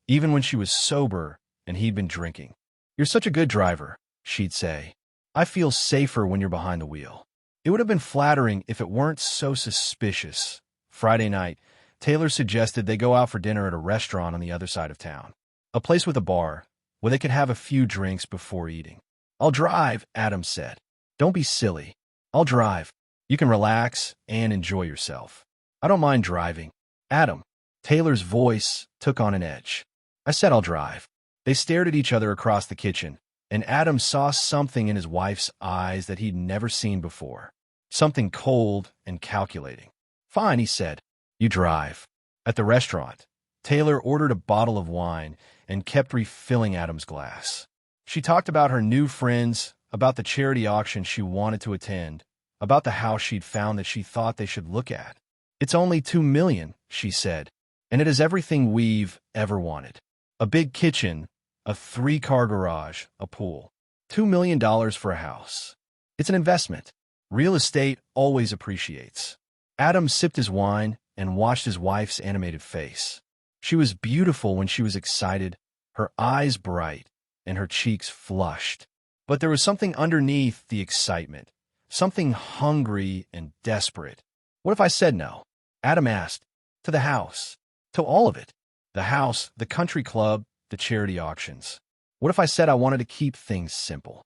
even when she was sober and he'd been drinking. "You're such a good driver," she'd say. "I feel safer when you're behind the wheel." It would have been flattering if it weren't so suspicious. Friday night, Taylor suggested they go out for dinner at a restaurant on the other side of town. A place with a bar, where they could have a few drinks before eating. "I'll drive," Adam said. "Don't be silly. I'll drive. You can relax and enjoy yourself." "I don't mind driving." "Adam." Taylor's voice took on an edge. "I said I'll drive." They stared at each other across the kitchen, and Adam saw something in his wife's eyes that he'd never seen before. Something cold and calculating. "Fine," he said. "You drive." At the restaurant, Taylor ordered a bottle of wine and kept refilling Adam's glass. She talked about her new friends, about the charity auction she wanted to attend, about the house she'd found that she thought they should look at. "It's only $2 million, she said, "and it is everything we've ever wanted. A big kitchen, a 3-car garage, a pool. $2 million for a house. It's an investment. Real estate always appreciates." Adam sipped his wine and watched his wife's animated face. She was beautiful when she was excited, her eyes bright, and her cheeks flushed. But there was something underneath the excitement, something hungry and desperate. "What if I said no?" Adam asked. "To the house. To all of it. The house, the country club, the charity auctions. What if I said I wanted to keep things simple?"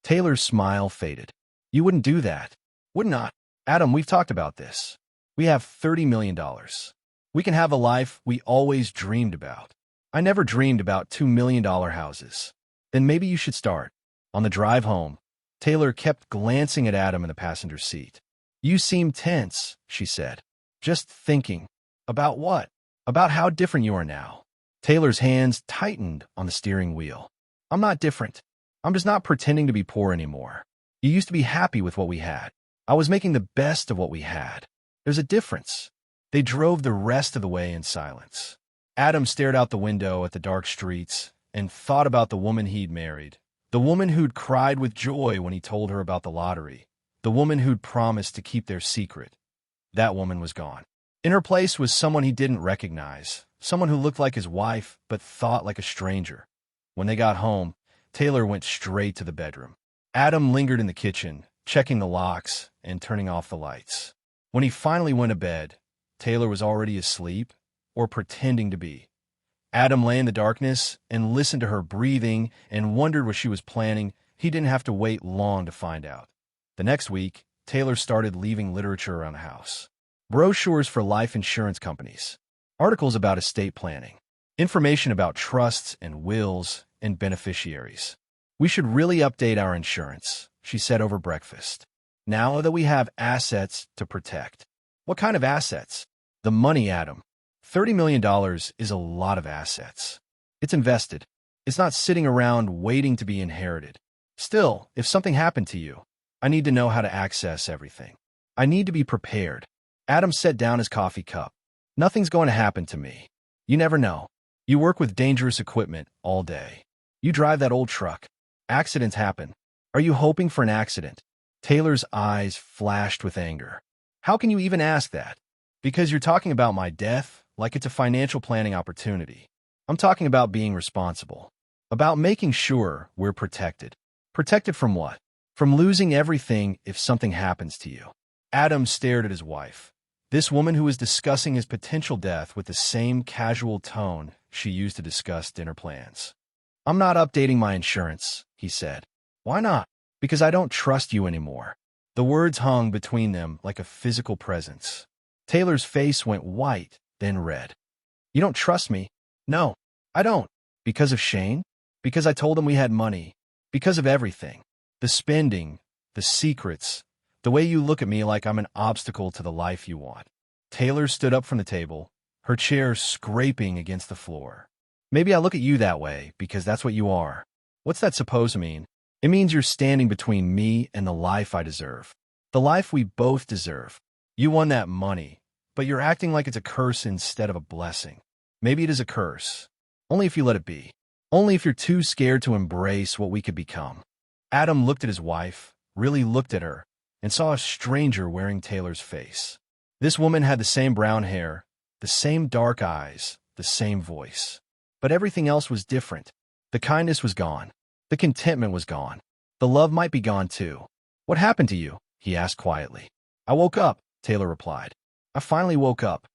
Taylor's smile faded. "You wouldn't do that." "Would not." "Adam, we've talked about this. We have $30 million. We can have a life we always dreamed about. I never dreamed about $2 million houses. Then maybe you should start. On the drive home, Taylor kept glancing at Adam in the passenger seat. You seem tense, she said. Just thinking. About what? About how different you are now. Taylor's hands tightened on the steering wheel. I'm not different. I'm just not pretending to be poor anymore. You used to be happy with what we had. I was making the best of what we had. There's a difference. They drove the rest of the way in silence. Adam stared out the window at the dark streets and thought about the woman he'd married, the woman who'd cried with joy when he told her about the lottery, the woman who'd promised to keep their secret. That woman was gone. In her place was someone he didn't recognize, someone who looked like his wife but thought like a stranger. When they got home, Taylor went straight to the bedroom. Adam lingered in the kitchen, checking the locks and turning off the lights. When he finally went to bed, Taylor was already asleep, or pretending to be. Adam lay in the darkness and listened to her breathing and wondered what she was planning. He didn't have to wait long to find out. The next week, Taylor started leaving literature around the house. Brochures for life insurance companies, articles about estate planning, information about trusts and wills and beneficiaries. We should really update our insurance, she said over breakfast. Now that we have assets to protect. What kind of assets? The money, Adam. $30 million is a lot of assets. It's invested. It's not sitting around waiting to be inherited. Still, if something happened to you, I need to know how to access everything. I need to be prepared. Adam set down his coffee cup. Nothing's going to happen to me. You never know. You work with dangerous equipment all day. You drive that old truck. Accidents happen. Are you hoping for an accident? Taylor's eyes flashed with anger. How can you even ask that? Because you're talking about my death like it's a financial planning opportunity. I'm talking about being responsible. About making sure we're protected. Protected from what? From losing everything if something happens to you. Adam stared at his wife. This woman who was discussing his potential death with the same casual tone she used to discuss dinner plans. I'm not updating my insurance, he said. Why not? Because I don't trust you anymore. The words hung between them like a physical presence. Taylor's face went white, then red. You don't trust me? No, I don't. Because of Shane? Because I told him we had money. Because of everything. The spending, the secrets, the way you look at me like I'm an obstacle to the life you want. Taylor stood up from the table, her chair scraping against the floor. Maybe I look at you that way because that's what you are. What's that supposed to mean? It means you're standing between me and the life I deserve. The life we both deserve. You won that money, but you're acting like it's a curse instead of a blessing. Maybe it is a curse. Only if you let it be. Only if you're too scared to embrace what we could become. Adam looked at his wife, really looked at her, and saw a stranger wearing Taylor's face. This woman had the same brown hair, the same dark eyes, the same voice. But everything else was different. The kindness was gone. The contentment was gone. The love might be gone too. What happened to you? He asked quietly. I woke up, Taylor replied. I finally woke up.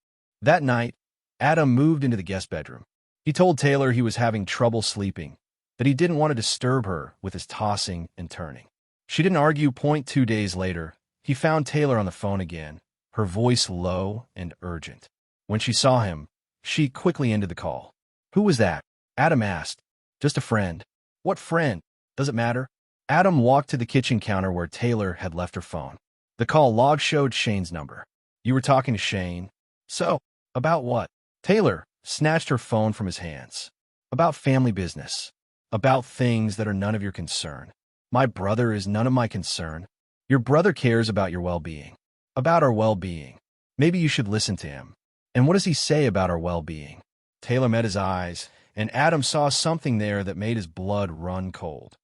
That night, Adam moved into the guest bedroom. He told Taylor he was having trouble sleeping, that he didn't want to disturb her with his tossing and turning. She didn't argue. 2 days later, he found Taylor on the phone again, her voice low and urgent. When she saw him, she quickly ended the call. Who was that? Adam asked. Just a friend. What friend? Does it matter? Adam walked to the kitchen counter where Taylor had left her phone. The call log showed Shane's number. You were talking to Shane? So, about what? Taylor snatched her phone from his hands. About family business. About things that are none of your concern. My brother is none of my concern. Your brother cares about your well-being. About our well-being. Maybe you should listen to him. And what does he say about our well-being? Taylor met his eyes, and Adam saw something there that made his blood run cold.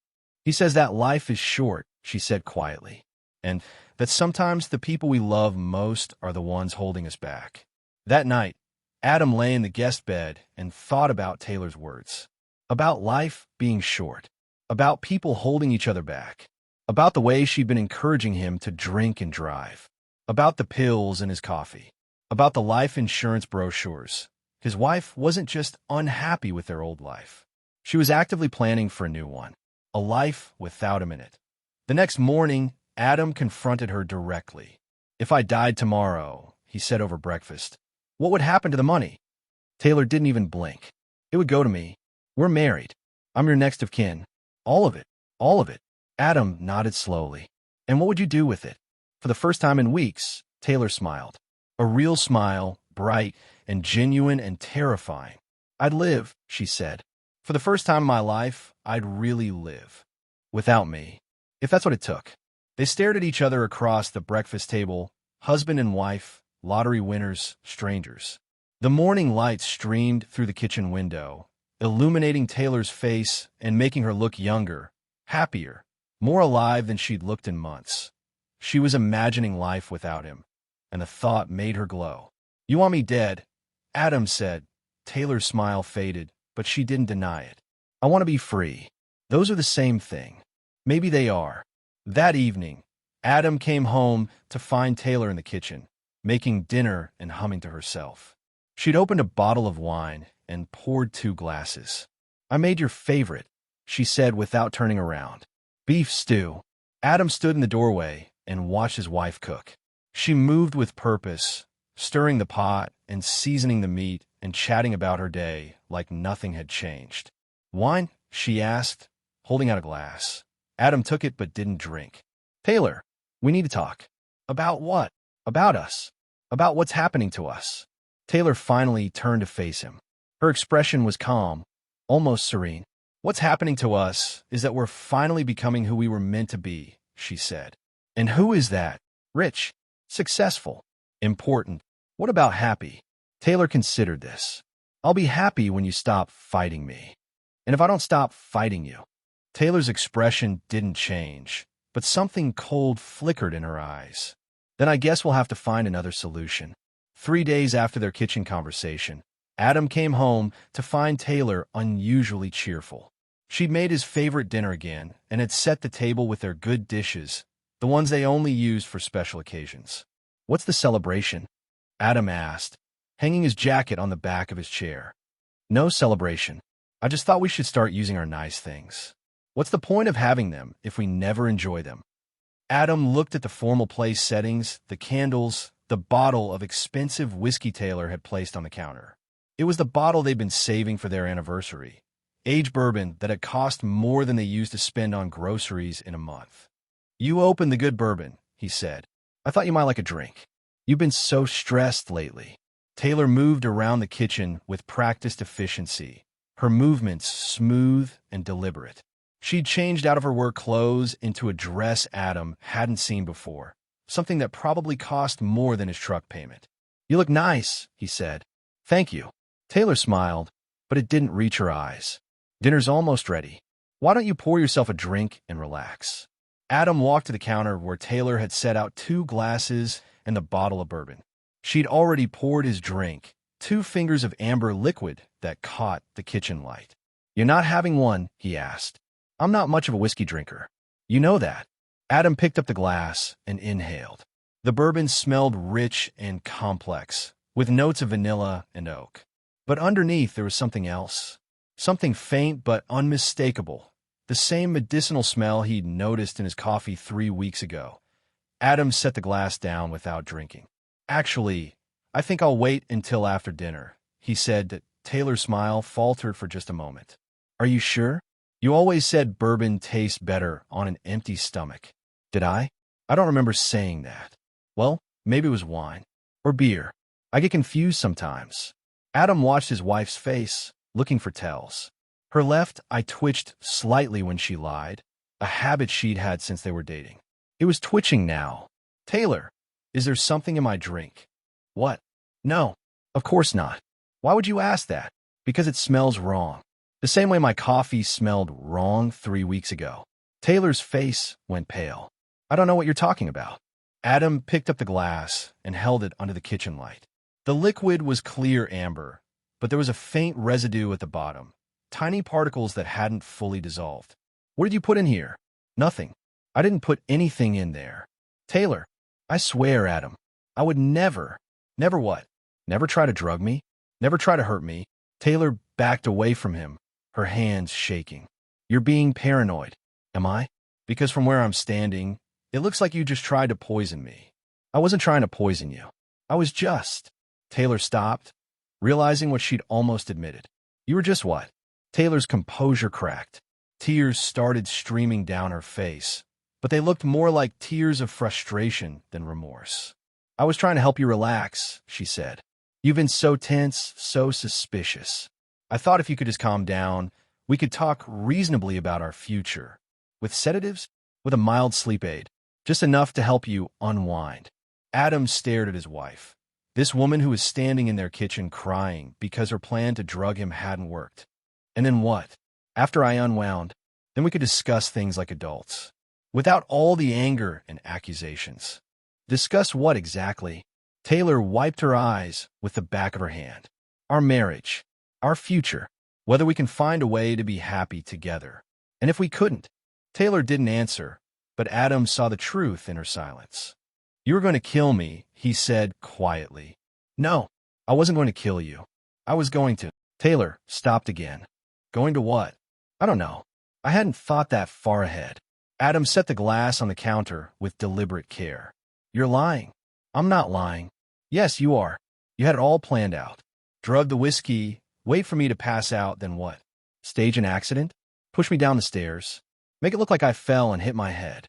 He says that life is short, she said quietly, and that sometimes the people we love most are the ones holding us back. That night, Adam lay in the guest bed and thought about Taylor's words. About life being short. About people holding each other back. About the way she'd been encouraging him to drink and drive. About the pills in his coffee. About the life insurance brochures. His wife wasn't just unhappy with their old life. She was actively planning for a new one. A life without him in it. The next morning, Adam confronted her directly. If I died tomorrow, he said over breakfast, what would happen to the money? Taylor didn't even blink. It would go to me. We're married. I'm your next of kin. All of it. All of it. Adam nodded slowly. And what would you do with it? For the first time in weeks, Taylor smiled. A real smile, bright and genuine and terrifying. I'd live, she said. For the first time in my life, I'd really live. Without me. If that's what it took. They stared at each other across the breakfast table, husband and wife, lottery winners, strangers. The morning light streamed through the kitchen window, illuminating Taylor's face and making her look younger, happier, more alive than she'd looked in months. She was imagining life without him, and the thought made her glow. You want me dead? Adam said. Taylor's smile faded, but she didn't deny it. I want to be free. Those are the same thing. Maybe they are. That evening, Adam came home to find Taylor in the kitchen, making dinner and humming to herself. She'd opened a bottle of wine and poured 2 glasses. I made your favorite, she said without turning around. Beef stew. Adam stood in the doorway and watched his wife cook. She moved with purpose, stirring the pot and seasoning the meat and chatting about her day like nothing had changed. Wine? She asked, holding out a glass. Adam took it but didn't drink. Taylor, we need to talk. About what? About us. About what's happening to us. Taylor finally turned to face him. Her expression was calm, almost serene. What's happening to us is that we're finally becoming who we were meant to be, she said. And who is that? Rich, successful, important. What about happy? Taylor considered this. I'll be happy when you stop fighting me. And if I don't stop fighting you. Taylor's expression didn't change, but something cold flickered in her eyes. Then I guess we'll have to find another solution. 3 days after their kitchen conversation, Adam came home to find Taylor unusually cheerful. She'd made his favorite dinner again and had set the table with their good dishes, the ones they only used for special occasions. What's the celebration? Adam asked, hanging his jacket on the back of his chair. No celebration. I just thought we should start using our nice things. What's the point of having them if we never enjoy them? Adam looked at the formal place settings, the candles, the bottle of expensive whiskey Taylor had placed on the counter. It was the bottle they'd been saving for their anniversary, aged bourbon that had cost more than they used to spend on groceries in a month. You opened the good bourbon, he said. I thought you might like a drink. You've been so stressed lately. Taylor moved around the kitchen with practiced efficiency, her movements smooth and deliberate. She'd changed out of her work clothes into a dress Adam hadn't seen before, something that probably cost more than his truck payment. You look nice, he said. Thank you. Taylor smiled, but it didn't reach her eyes. Dinner's almost ready. Why don't you pour yourself a drink and relax? Adam walked to the counter where Taylor had set out 2 glasses and the bottle of bourbon. She'd already poured his drink, 2 fingers of amber liquid that caught the kitchen light. You're not having one? He asked. I'm not much of a whiskey drinker. You know that. Adam picked up the glass and inhaled. The bourbon smelled rich and complex, with notes of vanilla and oak. But underneath there was something else. Something faint but unmistakable. The same medicinal smell he'd noticed in his coffee 3 weeks ago. Adam set the glass down without drinking. Actually, I think I'll wait until after dinner, he said. Taylor's smile faltered for just a moment. Are you sure? You always said bourbon tastes better on an empty stomach. Did I? I don't remember saying that. Well, maybe it was wine. Or beer. I get confused sometimes. Adam watched his wife's face, looking for tells. Her left eye twitched slightly when she lied, a habit she'd had since they were dating. It was twitching now. Taylor, is there something in my drink? What? No, of course not. Why would you ask that? Because it smells wrong. The same way my coffee smelled wrong 3 weeks ago. Taylor's face went pale. I don't know what you're talking about. Adam picked up the glass and held it under the kitchen light. The liquid was clear amber, but there was a faint residue at the bottom, tiny particles that hadn't fully dissolved. What did you put in here? Nothing. I didn't put anything in there. Taylor, I swear, Adam, I would never. Never what? Never try to drug me? Never try to hurt me? Taylor backed away from him, her hands shaking. You're being paranoid. Am I? Because from where I'm standing, it looks like you just tried to poison me. I wasn't trying to poison you. I was just. Taylor stopped, realizing what she'd almost admitted. You were just what? Taylor's composure cracked. Tears started streaming down her face, but they looked more like tears of frustration than remorse. I was trying to help you relax, she said. You've been so tense, so suspicious. I thought if you could just calm down, we could talk reasonably about our future. With sedatives? With a mild sleep aid. Just enough to help you unwind. Adam stared at his wife. This woman who was standing in their kitchen crying because her plan to drug him hadn't worked. And then what? After I unwound, then we could discuss things like adults. Without all the anger and accusations. Discuss what exactly? Taylor wiped her eyes with the back of her hand. Our marriage. Our future. Whether we can find a way to be happy together. And if we couldn't? Taylor didn't answer, but Adam saw the truth in her silence. You were going to kill me, he said quietly. No, I wasn't going to kill you. I was going to. Taylor stopped again. Going to what? I don't know. I hadn't thought that far ahead. Adam set the glass on the counter with deliberate care. You're lying. I'm not lying. Yes, you are. You had it all planned out. Drug the whiskey, wait for me to pass out, then what? Stage an accident? Push me down the stairs? Make it look like I fell and hit my head.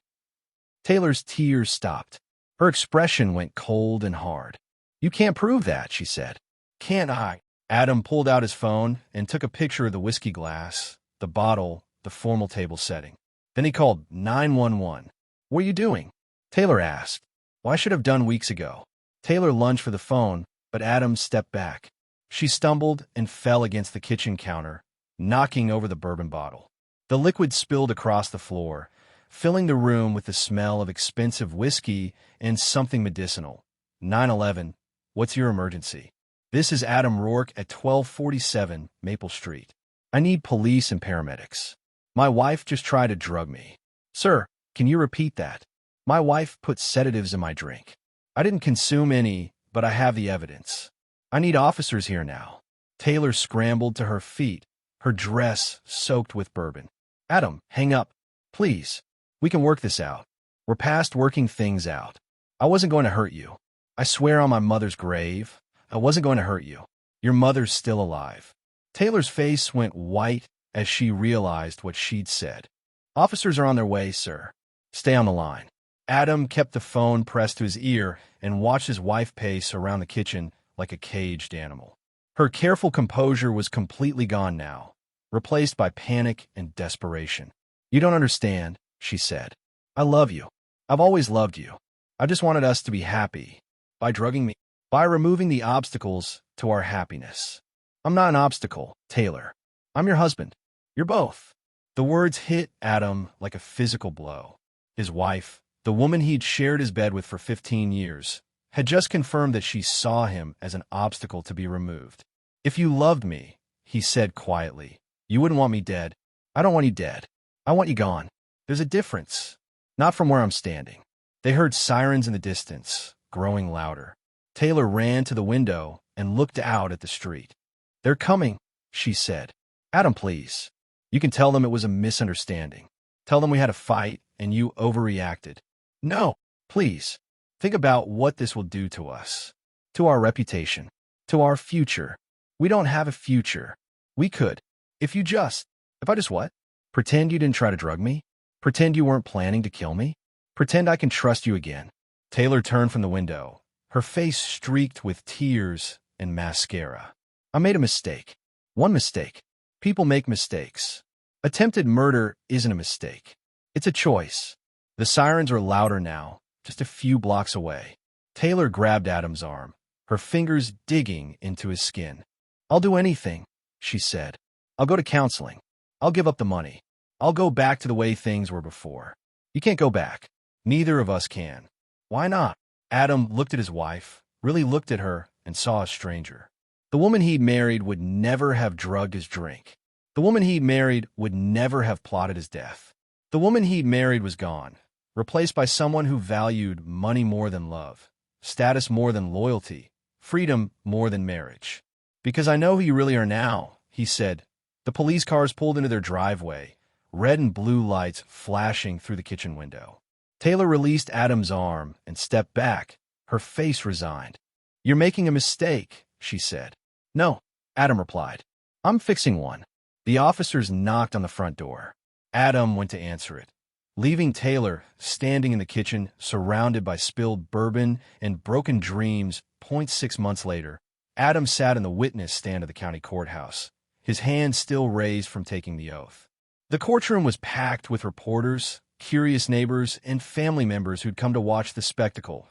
Taylor's tears stopped. Her expression went cold and hard. You can't prove that, she said. Can't I? Adam pulled out his phone and took a picture of the whiskey glass, the bottle, the formal table setting. Then he called 911. What are you doing? Taylor asked. Well, I should have done weeks ago. Taylor lunged for the phone, but Adam stepped back. She stumbled and fell against the kitchen counter, knocking over the bourbon bottle. The liquid spilled across the floor, filling the room with the smell of expensive whiskey and something medicinal. 911, what's your emergency? This is Adam Rourke at 1247 Maple Street. I need police and paramedics. My wife just tried to drug me. Sir, can you repeat that? My wife put sedatives in my drink. I didn't consume any, but I have the evidence. I need officers here now. Taylor scrambled to her feet, her dress soaked with bourbon. Adam, hang up. Please. We can work this out. We're past working things out. I wasn't going to hurt you. I swear on my mother's grave, I wasn't going to hurt you. Your mother's still alive. Taylor's face went white as she realized what she'd said. Officers are on their way, sir. Stay on the line. Adam kept the phone pressed to his ear and watched his wife pace around the kitchen like a caged animal. Her careful composure was completely gone now, replaced by panic and desperation. You don't understand, she said. I love you. I've always loved you. I just wanted us to be happy. By drugging me. By removing the obstacles to our happiness. I'm not an obstacle, Taylor. I'm your husband. You're both. The words hit Adam like a physical blow. His wife, the woman he'd shared his bed with for 15 years, had just confirmed that she saw him as an obstacle to be removed. If you loved me, he said quietly, you wouldn't want me dead. I don't want you dead. I want you gone. There's a difference. Not from where I'm standing. They heard sirens in the distance, growing louder. Taylor ran to the window and looked out at the street. They're coming, she said. Adam, please. You can tell them it was a misunderstanding. Tell them we had a fight and you overreacted. No, please. Think about what this will do to us. To our reputation. To our future. We don't have a future. We could. If I just what? Pretend you didn't try to drug me? Pretend you weren't planning to kill me? Pretend I can trust you again. Taylor turned from the window, her face streaked with tears and mascara. I made a mistake. One mistake. People make mistakes. Attempted murder isn't a mistake. It's a choice. The sirens are louder now, just a few blocks away. Taylor grabbed Adam's arm, her fingers digging into his skin. I'll do anything, she said. I'll go to counseling. I'll give up the money. I'll go back to the way things were before. You can't go back. Neither of us can. Why not? Adam looked at his wife, really looked at her, and saw a stranger. The woman he'd married would never have drugged his drink. The woman he'd married would never have plotted his death. The woman he'd married was gone, replaced by someone who valued money more than love, status more than loyalty, freedom more than marriage. Because I know who you really are now, he said. The police cars pulled into their driveway, red and blue lights flashing through the kitchen window. Taylor released Adam's arm and stepped back, her face resigned. You're making a mistake, she said. No, Adam replied. I'm fixing one. The officers knocked on the front door. Adam went to answer it, leaving Taylor standing in the kitchen, surrounded by spilled bourbon and broken dreams. 6 months later, Adam sat in the witness stand of the county courthouse, his hand still raised from taking the oath. The courtroom was packed with reporters, curious neighbors, and family members who'd come to watch the spectacle.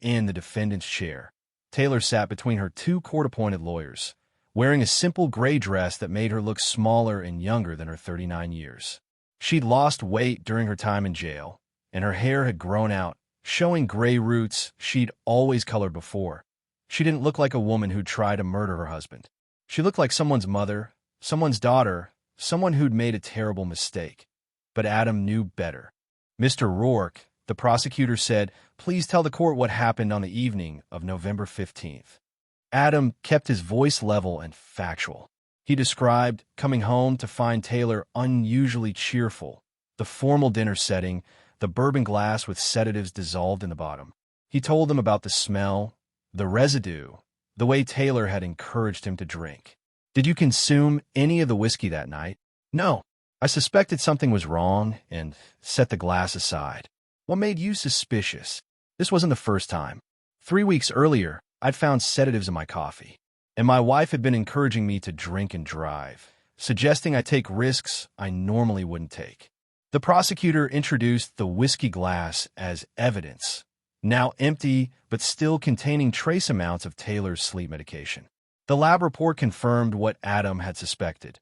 In the defendant's chair, Taylor sat between her two court-appointed lawyers, wearing a simple gray dress that made her look smaller and younger than her 39 years. She'd lost weight during her time in jail, and her hair had grown out, showing gray roots she'd always colored before. She didn't look like a woman who'd tried to murder her husband. She looked like someone's mother, someone's daughter, someone who'd made a terrible mistake. But Adam knew better. "Mr. Rourke," the prosecutor said, "please tell the court what happened on the evening of November 15th. Adam kept his voice level and factual. He described coming home to find Taylor unusually cheerful, the formal dinner setting, the bourbon glass with sedatives dissolved in the bottom. He told them about the smell, the residue, the way Taylor had encouraged him to drink. "Did you consume any of the whiskey that night?" "No. I suspected something was wrong and set the glass aside." "What made you suspicious?" "This wasn't the first time. 3 weeks earlier, I'd found sedatives in my coffee, and my wife had been encouraging me to drink and drive, suggesting I take risks I normally wouldn't take." The prosecutor introduced the whiskey glass as evidence, now empty but still containing trace amounts of Taylor's sleep medication. The lab report confirmed what Adam had suspected: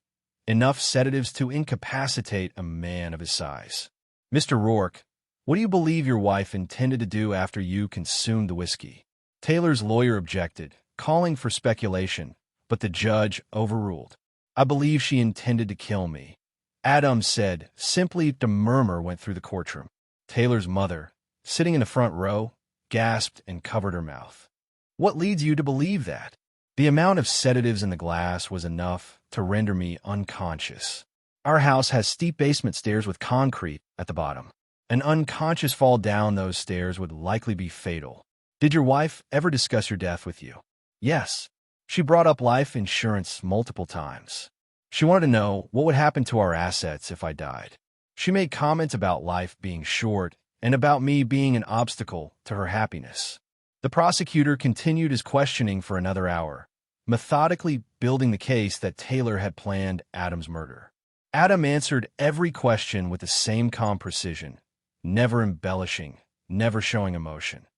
enough sedatives to incapacitate a man of his size. "Mr. Rourke, what do you believe your wife intended to do after you consumed the whiskey?" Taylor's lawyer objected, calling for speculation, but the judge overruled. "I believe she intended to kill me," Adam said. Simply a murmur went through the courtroom. Taylor's mother, sitting in the front row, gasped and covered her mouth. "What leads you to believe that?" "The amount of sedatives in the glass was enough to render me unconscious. Our house has steep basement stairs with concrete at the bottom. An unconscious fall down those stairs would likely be fatal." "Did your wife ever discuss your death with you?" "Yes. She brought up life insurance multiple times. She wanted to know what would happen to our assets if I died. She made comments about life being short and about me being an obstacle to her happiness." The prosecutor continued his questioning for another hour, methodically building the case that Taylor had planned Adam's murder. Adam answered every question with the same calm precision, never embellishing, never showing emotion.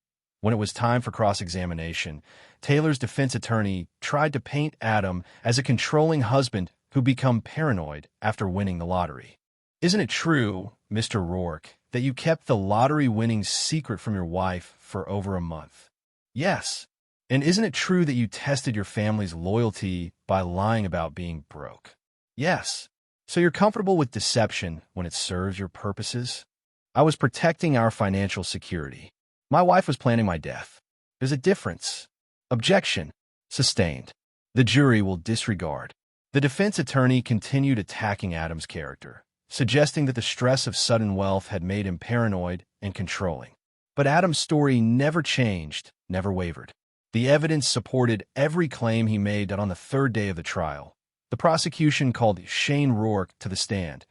When it was time for cross-examination, Taylor's defense attorney tried to paint Adam as a controlling husband who became paranoid after winning the lottery. "Isn't it true, Mr. Rourke, that you kept the lottery winnings secret from your wife for over a month?" "Yes." "And isn't it true that you tested your family's loyalty by lying about being broke?" "Yes." "So you're comfortable with deception when it serves your purposes?" "I was protecting our financial security. My wife was planning my death." "There's a difference." Objection. Sustained. The jury will disregard. The defense attorney continued attacking Adam's character, suggesting that the stress of sudden wealth had made him paranoid and controlling. But Adam's story never changed, never wavered. The evidence supported every claim he made. That on the third day of the trial, the prosecution called Shane Rourke to the stand.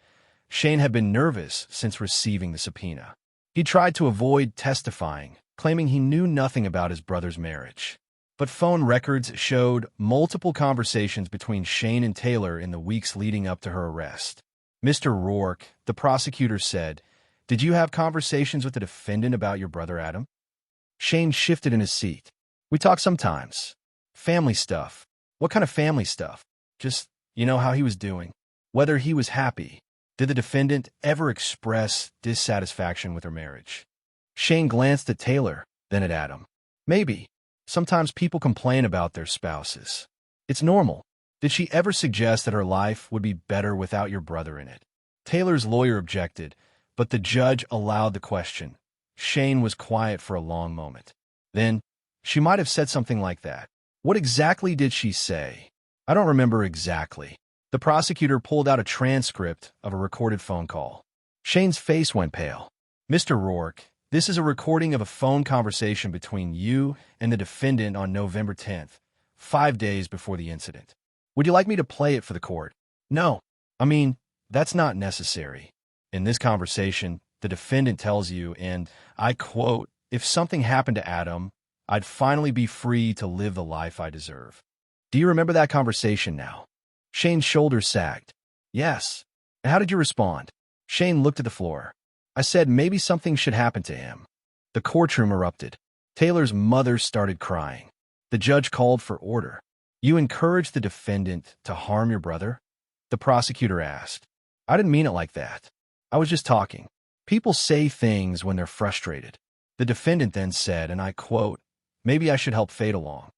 Shane had been nervous since receiving the subpoena. He tried to avoid testifying, claiming he knew nothing about his brother's marriage. But phone records showed multiple conversations between Shane and Taylor in the weeks leading up to her arrest. "Mr. Rourke," the prosecutor said, "did you have conversations with the defendant about your brother Adam?" Shane shifted in his seat. "We talk sometimes. Family stuff." "What kind of family stuff?" "Just, how he was doing. Whether he was happy." "Did the defendant ever express dissatisfaction with her marriage?" Shane glanced at Taylor, then at Adam. "Maybe. Sometimes people complain about their spouses. It's normal." "Did she ever suggest that her life would be better without your brother in it?" Taylor's lawyer objected, but the judge allowed the question. Shane was quiet for a long moment. Then, "She might have said something like that." "What exactly did she say?" "I don't remember exactly." The prosecutor pulled out a transcript of a recorded phone call. Shane's face went pale. "Mr. Rourke, this is a recording of a phone conversation between you and the defendant on November 10th, 5 days before the incident. Would you like me to play it for the court? No. I mean, that's not necessary. In this conversation, the defendant tells you, and I quote, "If something happened to Adam, I'd finally be free to live the life I deserve." Do you remember that conversation now? Shane's shoulders sagged. Yes. And how did you respond? Shane looked at the floor. I said maybe something should happen to him. The courtroom erupted. Taylor's mother started crying. The judge called for order. You encouraged the defendant to harm your brother? The prosecutor asked. I didn't mean it like that. I was just talking. People say things when they're frustrated. The defendant then said, and I quote, "Maybe I should help Fade along."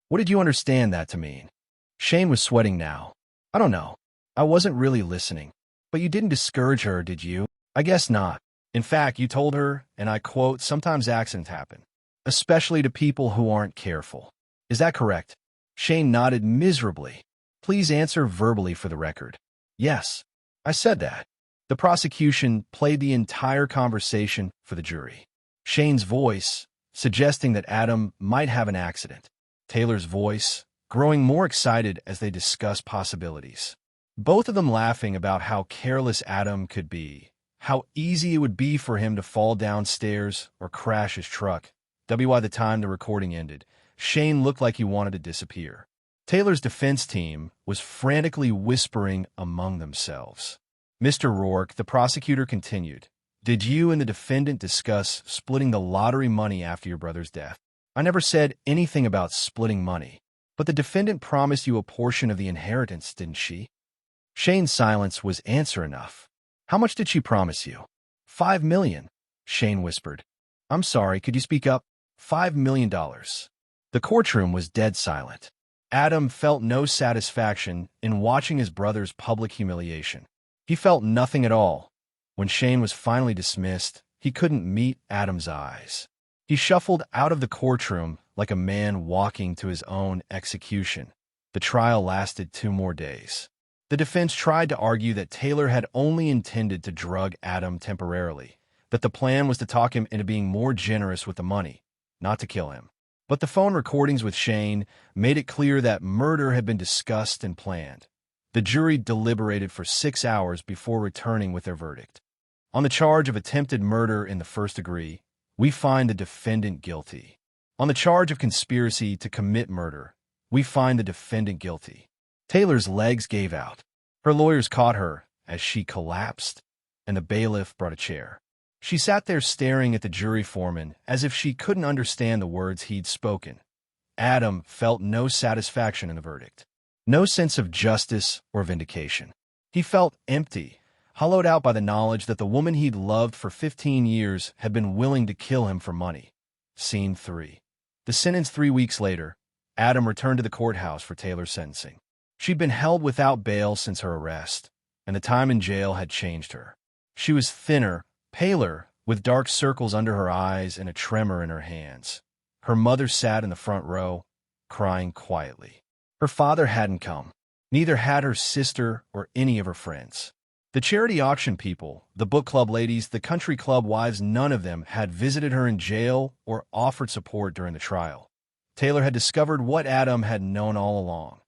What did you understand that to mean? Shane was sweating now. I don't know. I wasn't really listening. But you didn't discourage her, did you? I guess not. In fact, you told her, and I quote, "Sometimes accidents happen, especially to people who aren't careful." Is that correct? Shane nodded miserably. Please answer verbally for the record. Yes, I said that. The prosecution played the entire conversation for the jury. Shane's voice, suggesting that Adam might have an accident. Taylor's voice, growing more excited as they discussed possibilities. Both of them laughing about how careless Adam could be, how easy it would be for him to fall downstairs or crash his truck. By the time the recording ended, Shane looked like he wanted to disappear. Taylor's defense team was frantically whispering among themselves. Mr. Rourke, the prosecutor continued, did you and the defendant discuss splitting the lottery money after your brother's death? I never said anything about splitting money, but the defendant promised you a portion of the inheritance, didn't she? Shane's silence was answer enough. How much did she promise you? $5 million, Shane whispered. I'm sorry, could you speak up? $5 million. The courtroom was dead silent. Adam felt no satisfaction in watching his brother's public humiliation. He felt nothing at all. When Shane was finally dismissed, he couldn't meet Adam's eyes. He shuffled out of the courtroom like a man walking to his own execution. The trial lasted 2 more days. The defense tried to argue that Taylor had only intended to drug Adam temporarily, that the plan was to talk him into being more generous with the money, not to kill him. But the phone recordings with Shane made it clear that murder had been discussed and planned. The jury deliberated for 6 hours before returning with their verdict. On the charge of attempted murder in the first degree, we find the defendant guilty. On the charge of conspiracy to commit murder, we find the defendant guilty. Taylor's legs gave out. Her lawyers caught her as she collapsed, and the bailiff brought a chair. She sat there staring at the jury foreman as if she couldn't understand the words he'd spoken. Adam felt no satisfaction in the verdict. No sense of justice or vindication. He felt empty, hollowed out by the knowledge that the woman he'd loved for 15 years had been willing to kill him for money. Scene 3. The sentence 3 weeks later, Adam returned to the courthouse for Taylor's sentencing. She'd been held without bail since her arrest, and the time in jail had changed her. She was thinner, paler, with dark circles under her eyes and a tremor in her hands. Her mother sat in the front row, crying quietly. Her father hadn't come. Neither had her sister or any of her friends. The charity auction people, the book club ladies, the country club wives, none of them had visited her in jail or offered support during the trial. Taylor had discovered what Adam had known all along.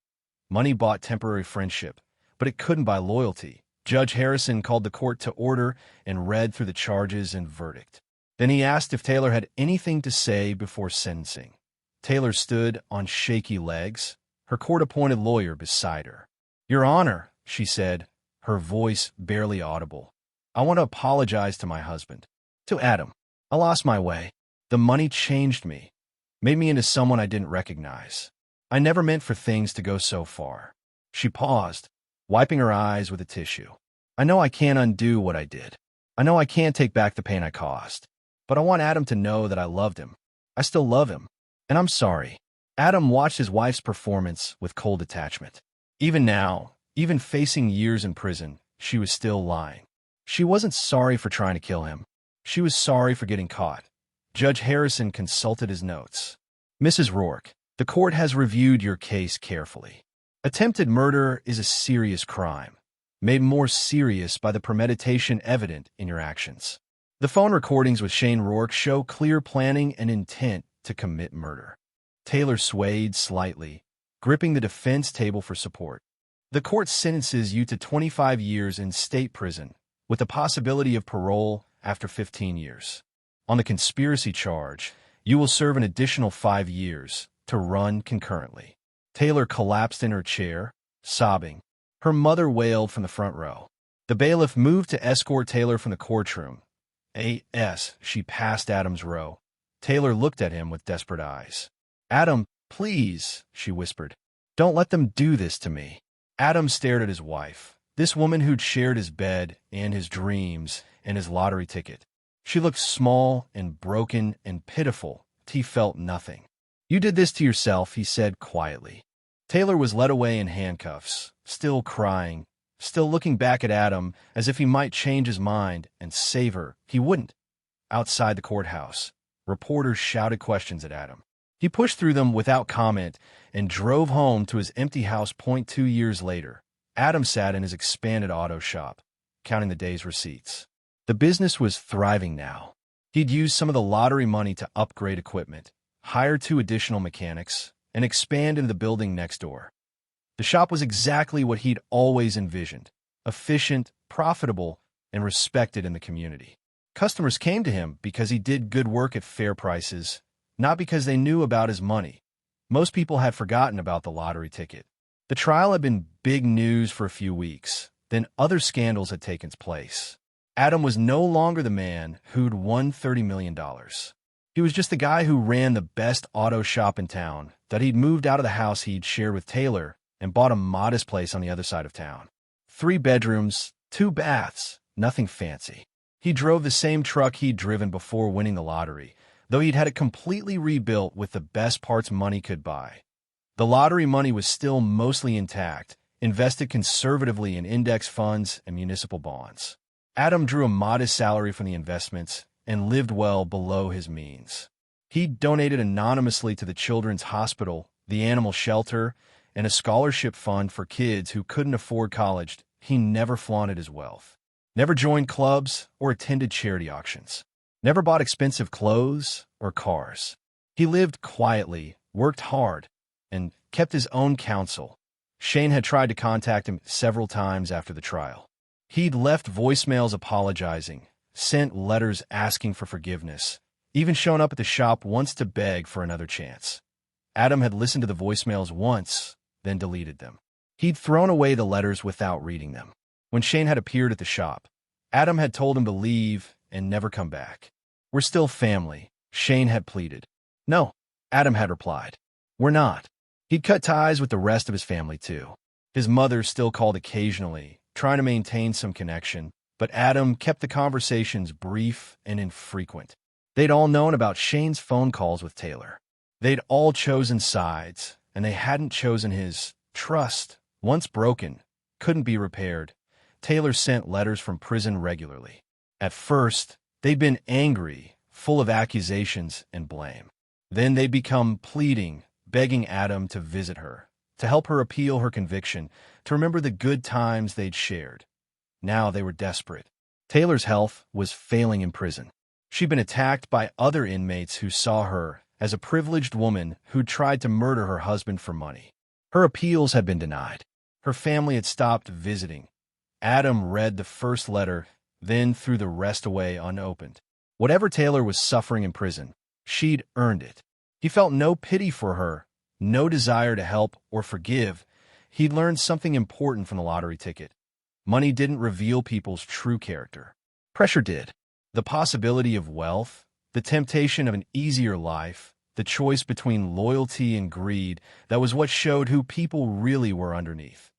Money bought temporary friendship, but it couldn't buy loyalty. Judge Harrison called the court to order and read through the charges and verdict. Then he asked if Taylor had anything to say before sentencing. Taylor stood on shaky legs, her court-appointed lawyer beside her. Your Honor, she said, her voice barely audible. I want to apologize to my husband. To Adam. I lost my way. The money changed me, made me into someone I didn't recognize. I never meant for things to go so far. She paused, wiping her eyes with a tissue. I know I can't undo what I did. I know I can't take back the pain I caused. But I want Adam to know that I loved him. I still love him. And I'm sorry. Adam watched his wife's performance with cold detachment. Even now, even facing years in prison, she was still lying. She wasn't sorry for trying to kill him. She was sorry for getting caught. Judge Harrison consulted his notes. Mrs. Rourke, the court has reviewed your case carefully. Attempted murder is a serious crime, made more serious by the premeditation evident in your actions. The phone recordings with Shane Rourke show clear planning and intent to commit murder. Taylor swayed slightly, gripping the defense table for support. The court sentences you to 25 years in state prison, with the possibility of parole after 15 years. On the conspiracy charge, you will serve an additional 5 years to run concurrently. Taylor collapsed in her chair, sobbing. Her mother wailed from the front row. The bailiff moved to escort Taylor from the courtroom. She passed Adam's row. Taylor looked at him with desperate eyes. "Adam, please," she whispered. "Don't let them do this to me." Adam stared at his wife, this woman who'd shared his bed and his dreams and his lottery ticket. She looked small and broken and pitiful. He felt nothing. "You did this to yourself," he said quietly. Taylor was led away in handcuffs, still crying, still looking back at Adam as if he might change his mind and save her. He wouldn't. Outside the courthouse, reporters shouted questions at Adam. He pushed through them without comment and drove home to his empty house. 2 years later, Adam sat in his expanded auto shop, counting the day's receipts. The business was thriving now. He'd used some of the lottery money to upgrade equipment, hire 2 additional mechanics, and expand into the building next door. The shop was exactly what he'd always envisioned: efficient, profitable, and respected in the community. Customers came to him because he did good work at fair prices, not because they knew about his money. Most people had forgotten about the lottery ticket. The trial had been big news for a few weeks. Then other scandals had taken place. Adam was no longer the man who'd won $30 million. He was just the guy who ran the best auto shop in town, that he'd moved out of the house he'd shared with Taylor and bought a modest place on the other side of town. 3 bedrooms, 2 baths, nothing fancy. He drove the same truck he'd driven before winning the lottery, though he'd had it completely rebuilt with the best parts money could buy. The lottery money was still mostly intact, invested conservatively in index funds and municipal bonds. Adam drew a modest salary from the investments and lived well below his means. He donated anonymously to the Children's Hospital, the Animal Shelter, and a scholarship fund for kids who couldn't afford college. He never flaunted his wealth, never joined clubs or attended charity auctions, never bought expensive clothes or cars. He lived quietly, worked hard, and kept his own counsel. Shane had tried to contact him several times after the trial. He'd left voicemails apologizing, sent letters asking for forgiveness, even shown up at the shop once to beg for another chance. Adam had listened to the voicemails once, then deleted them. He'd thrown away the letters without reading them. When Shane had appeared at the shop, Adam had told him to leave and never come back. "We're still family," Shane had pleaded. "No," Adam had replied. "We're not." He'd cut ties with the rest of his family, too. His mother still called occasionally, trying to maintain some connection, but Adam kept the conversations brief and infrequent. They'd all known about Shane's phone calls with Taylor. They'd all chosen sides, and they hadn't chosen his. Trust, once broken, couldn't be repaired. Taylor sent letters from prison regularly. At first, they'd been angry, full of accusations and blame. Then they'd become pleading, begging Adam to visit her, to help her appeal her conviction, to remember the good times they'd shared. Now they were desperate. Taylor's health was failing in prison. She'd been attacked by other inmates who saw her as a privileged woman who'd tried to murder her husband for money. Her appeals had been denied. Her family had stopped visiting. Adam read the first letter, then threw the rest away unopened. Whatever Taylor was suffering in prison, she'd earned it. He felt no pity for her, no desire to help or forgive. He'd learned something important from the lottery ticket. Money didn't reveal people's true character. Pressure did. The possibility of wealth, the temptation of an easier life, the choice between loyalty and greed, that was what showed who people really were underneath.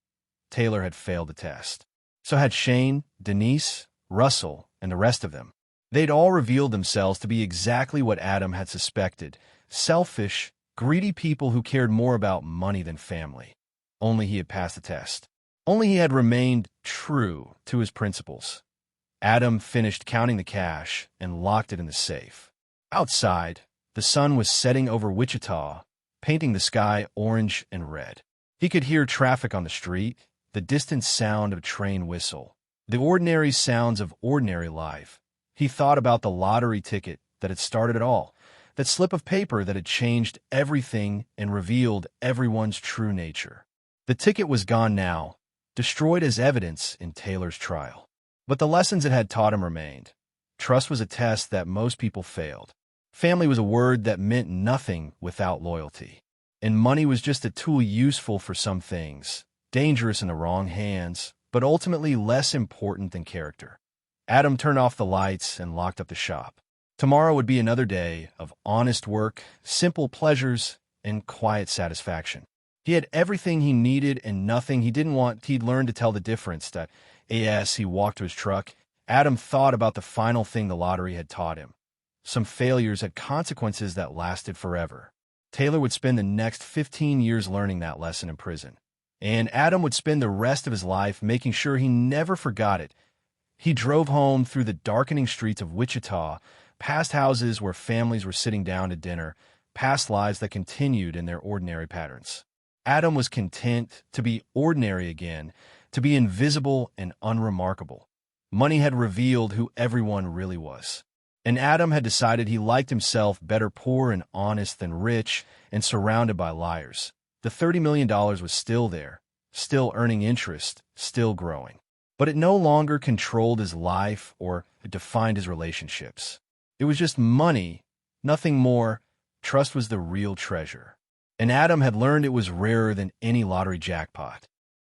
Taylor had failed the test. So had Shane, Denise, Russell, and the rest of them. They'd all revealed themselves to be exactly what Adam had suspected: selfish, greedy people who cared more about money than family. Only he had passed the test. Only he had remained true to his principles. Adam finished counting the cash and locked it in the safe. Outside, the sun was setting over Wichita, painting the sky orange and red. He could hear traffic on the street, the distant sound of a train whistle, the ordinary sounds of ordinary life. He thought about the lottery ticket that had started it all, that slip of paper that had changed everything and revealed everyone's true nature. The ticket was gone now, destroyed as evidence in Taylor's trial. But the lessons it had taught him remained. Trust was a test that most people failed. Family was a word that meant nothing without loyalty. And money was just a tool useful for some things, dangerous in the wrong hands, but ultimately less important than character. Adam turned off the lights and locked up the shop. Tomorrow would be another day of honest work, simple pleasures, and quiet satisfaction. He had everything he needed and nothing he didn't want. He'd learned to tell the difference. That as he walked to his truck, Adam thought about the final thing the lottery had taught him. Some failures had consequences that lasted forever. Taylor would spend the next 15 years learning that lesson in prison. And Adam would spend the rest of his life making sure he never forgot it. He drove home through the darkening streets of Wichita, past houses where families were sitting down to dinner, past lives that continued in their ordinary patterns. Adam was content to be ordinary again, to be invisible and unremarkable. Money had revealed who everyone really was. And Adam had decided he liked himself better poor and honest than rich and surrounded by liars. The $30 million was still there, still earning interest, still growing. But it no longer controlled his life or defined his relationships. It was just money, nothing more. Trust was the real treasure. And Adam had learned it was rarer than any lottery jackpot.